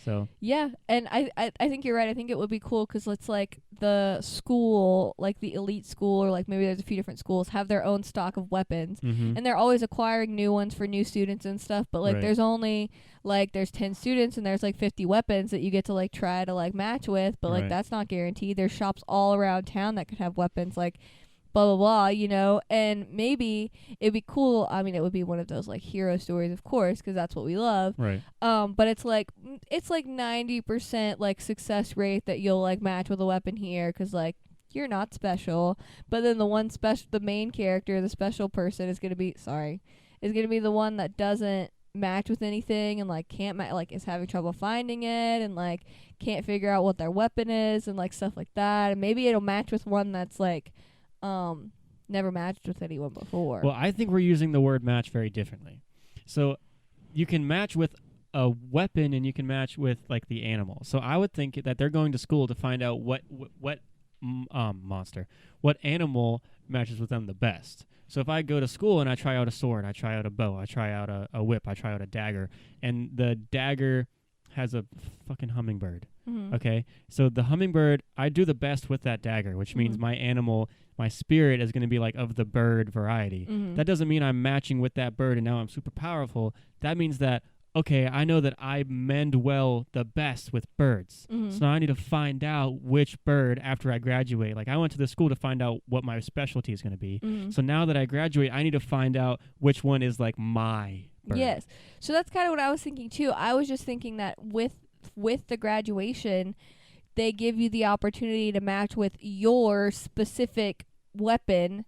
So yeah, and I think you're right. I think it would be cool because it's like the school, like the elite school, or like maybe there's a few different schools, have their own stock of weapons, mhm. and they're always acquiring new ones for new students and stuff. But like, Right. there's only like there's 10 students, and there's like 50 weapons that you get to like try to like match with. But like Right. that's not guaranteed. There's shops all around town that could have weapons, like blah blah blah, you know. And maybe it'd be cool. I mean, it would be one of those like hero stories, of course, because that's what we love. Right. But it's like 90% like success rate that you'll like match with a weapon here, because like you're not special. But then the main character, the special person, is gonna be the one that doesn't match with anything, and like can't like is having trouble finding it, and like can't figure out what their weapon is, and like stuff like that. And maybe it'll match with one that's like never matched with anyone before. Well, I think we're using the word match very differently. So you can match with a weapon, and you can match with like the animal. So I would think that they're going to school to find out what animal matches with them the best. So if I go to school and I try out a sword, I try out a bow, I try out a whip, I try out a dagger, and the dagger has a fucking hummingbird. Mm-hmm. Okay, so the hummingbird, I do the best with that dagger, which means Mhm. my animal, my spirit is going to be like of the bird variety. Mhm. That doesn't mean I'm matching with that bird and now I'm super powerful. That means that, okay, I know that I mend well the best with birds. Mhm. So now I need to find out which bird after I graduate. Like, I went to the school to find out what my specialty is going to be. Mhm. So now that I graduate, I need to find out which one is like my bird. Yes. So that's kind of what I was thinking too. I was just thinking that with the graduation, they give you the opportunity to match with your specific weapon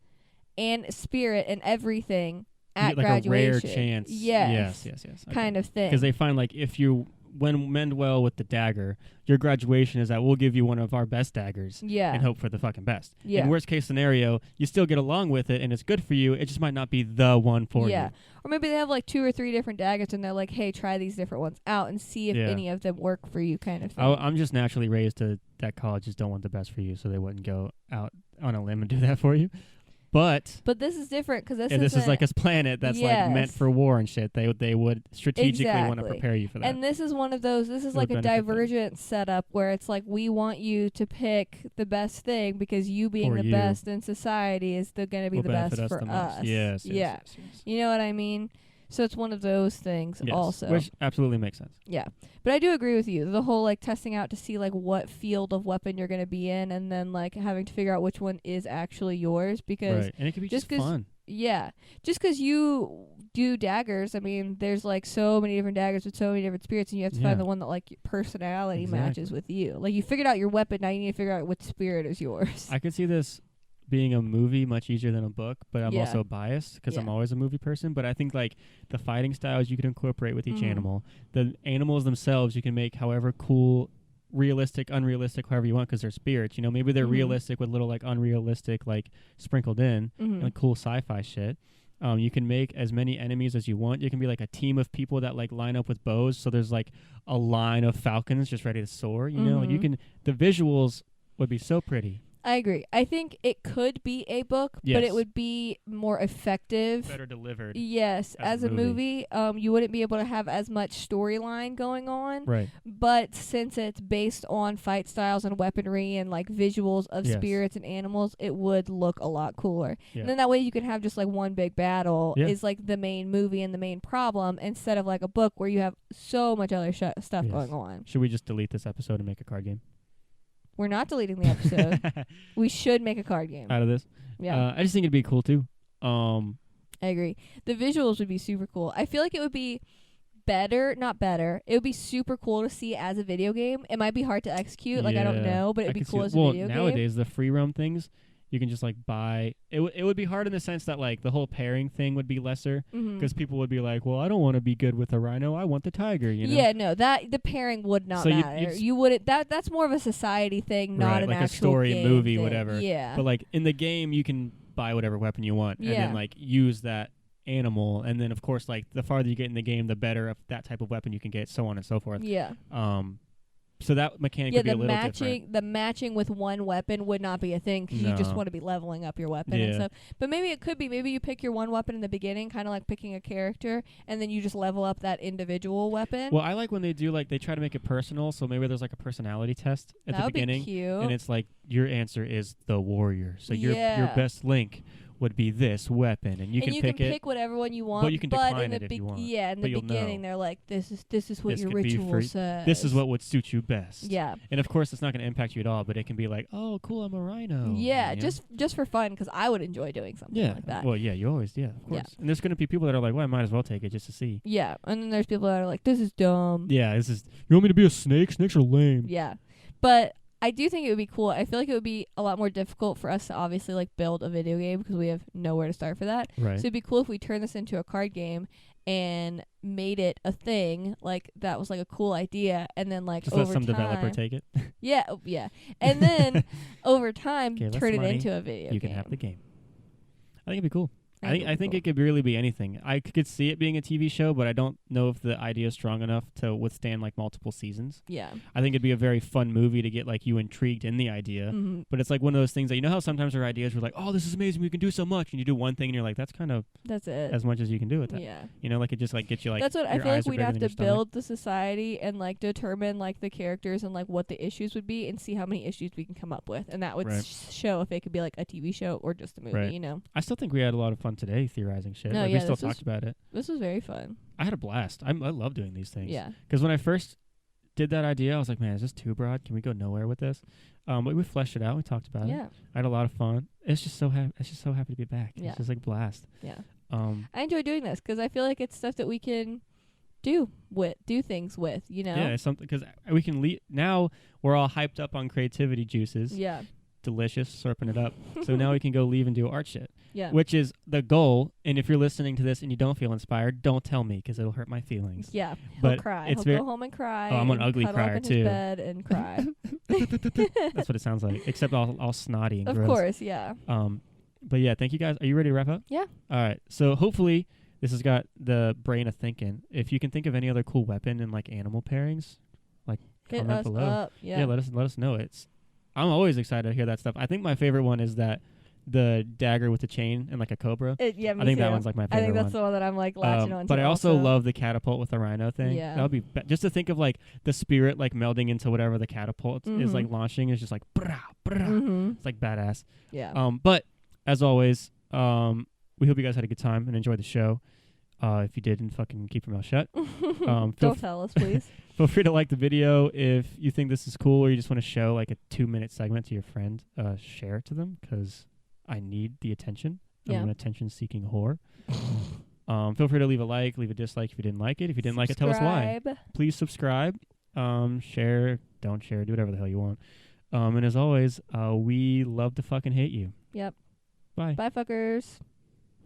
and spirit and everything You at get, like, graduation. a rare chance. Yes. Yes. Okay. Kind of thing. Because they find, like, if you mend well with the dagger, your graduation is that we'll give you one of our best daggers Yeah. and hope for the fucking best. Yeah. In worst case scenario, you still get along with it and it's good for you. It just might not be the one for Yeah. you. Or maybe they have like 2 or 3 different daggers, and they're like, hey, try these different ones out and see if Yeah. any of them work for you, kind of thing. I'm just naturally raised that colleges don't want the best for you, so they wouldn't go out on a limb and do that for you. But this is different because this is like a planet that's like meant Yes. for war and shit. They would strategically want to Exactly. prepare you for that. And this is one of those, this is It like would a benefit them. divergent setup where it's like, we want you to pick the best thing because you being Or the you. best in society is going to be Will the best benefit for the most. us. Yes. Yeah. You know what I mean? So it's one of those things Yes, also. which absolutely makes sense. Yeah. But I do agree with you. The whole like testing out to see like what field of weapon you're going to be in, and then like having to figure out which one is actually yours, because Right, and it could be just just 'cause fun. yeah, just 'cause you do daggers, I mean, there's like so many different daggers with so many different spirits, and you have to Yeah. find the one that like your personality Exactly. matches with you. Like, you figured out your weapon, now you need to figure out what spirit is yours. I could see this being a movie much easier than a book, but I'm Yeah. also biased because I'm Yeah. always a movie person. But I think like the fighting styles you can incorporate with each Mhm. animal, the animals themselves you can make however cool, realistic, unrealistic, however you want, because they're spirits. You know, maybe they're Mhm. realistic with little like unrealistic like sprinkled in, Mhm. and cool sci-fi shit. You can make as many enemies as you want. You can be like a team of people that like line up with bows. So there's like a line of falcons just ready to soar. You know, like you Mhm. can. The visuals would be so pretty. I agree. I think it could be a book, but Yes. it would be more effective. Better delivered. Yes, as as a a movie, you wouldn't be able to have as much storyline going on. Right. But since it's based on fight styles and weaponry and like visuals of Yes. spirits and animals, it would look a lot cooler. Yeah. And then that way you can have just like one big battle Yeah. is like the main movie and the main problem, instead of like a book where you have so much other stuff Yes. going on. Should we just delete this episode and make a card game? We're not deleting the episode. We should make a card game. Out of this? Yeah. I just think it'd be cool too. I agree. The visuals would be super cool. I feel like it would be not better. It would be super cool to see as a video game. It might be hard to execute. Like, I don't know, but it would be cool as a video game. Nowadays, the free roam things, you can just, like, buy. It would be hard in the sense that, like, the whole pairing thing would be lesser. Because people would be like, well, I don't want to be good with a rhino. I want the tiger, you know? Yeah, no, the pairing would not matter. You wouldn't. That's more of a society thing, not an like actual a story, game movie, thing. whatever. Yeah. But, like, in the game, you can buy whatever weapon you want. And then, like, use that animal, and then of course, like, the farther you get in the game, the better of that type of weapon you can get, so on and so forth. So that mechanic could be a little different. The matching with one weapon would not be a thing because you just want to be leveling up your weapon and stuff. But maybe it could be. Maybe you pick your one weapon in the beginning, kind of like picking a character, and then you just level up that individual weapon. Well, I like when they do, like, they try to make it personal, so maybe there's like a personality test at the beginning. That would be cute. And it's like, your answer is the warrior. So your best link would be this weapon, and you can pick whatever one you want. But you can decline it if you want. Yeah, in the beginning, they're like, this is what your ritual says. This is what would suit you best. Yeah. And of course, it's not going to impact you at all, but it can be like, oh, cool, I'm a rhino. Yeah, just for fun, because I would enjoy doing something like that. Well, yeah, you always, of course. Yeah. And there's going to be people that are like, well, I might as well take it just to see. Yeah, and then there's people that are like, this is dumb. Yeah, you want me to be a snake? Snakes are lame. Yeah. But I do think it would be cool. I feel like it would be a lot more difficult for us to obviously, like, build a video game because we have nowhere to start for that. Right. So it'd be cool if we turned this into a card game and made it a thing, like, that was like a cool idea, and then, like, just over let some time, developer take it. Yeah, and then over time turn it money, into a video game. You can have the game. I think it'd be cool. I think it could really be anything. I could see it being a TV show, but I don't know if the idea is strong enough to withstand, like, multiple seasons. Yeah. I think it'd be a very fun movie to get, like, you intrigued in the idea. But it's like one of those things that, you know how sometimes there are ideas where, like, oh, this is amazing, we can do so much, and you do one thing and you're like, that's it as much as you can do with that. Yeah. You know, like, it just, like, gets you, like, that's what I feel like we'd have to build the society and, like, determine, like, the characters and, like, what the issues would be and see how many issues we can come up with, and that would show if it could be, like, a TV show or just a movie, you know. I still think we had a lot of fun today theorizing shit. No, we still talked about it. This was very fun. I had a blast. I love doing these things. Yeah. Because when I first did that idea, I was like, man, is this too broad? Can we go nowhere with this? But we fleshed it out. We talked about it. I had a lot of fun. It's just so happy to be back. Yeah. It's just like blast. Yeah. I enjoy doing this because I feel like it's stuff that we can do things with, you know? Yeah, it's something because we can now we're all hyped up on creativity juices. Yeah. Delicious, slurping it up. So now we can go leave and do art shit. Yeah. Which is the goal. And if you're listening to this and you don't feel inspired, don't tell me because it'll hurt my feelings. Yeah. He'll cry. He'll go home and cry. Oh, I'm an ugly crier up in too. His bed and cry. That's what it sounds like. Except all snotty and gross. Of course, yeah. But yeah, thank you guys. Are you ready to wrap up? Yeah. All right. So hopefully this has got the brain of thinking. If you can think of any other cool weapon and, like, animal pairings, like, hit comment us below. Up. Yeah. Let us know. I'm always excited to hear that stuff. I think my favorite one is the dagger with the chain and, like, a cobra. Me I think too. that one's, like, my favorite one. I think that's the one that I'm, like, latching on to. But I also love the catapult with the rhino thing. Yeah. That would be just to think of, like, the spirit, like, melding into whatever the catapult is, like, launching is just like brah, brah. It's like badass. Yeah. But as always, we hope you guys had a good time and enjoyed the show. If you didn't, fucking keep your mouth shut. Don't tell us, please. Feel free to like the video if you think this is cool or you just want to show, like, a 2-minute segment to your friend. Share it to them because I need the attention. Yeah. I'm an attention-seeking whore. Feel free to leave a like, leave a dislike if you didn't like it. If you didn't like it, tell us why. Please subscribe. Share. Don't share. Do whatever the hell you want. And as always, we love to fucking hate you. Yep. Bye. Bye, fuckers.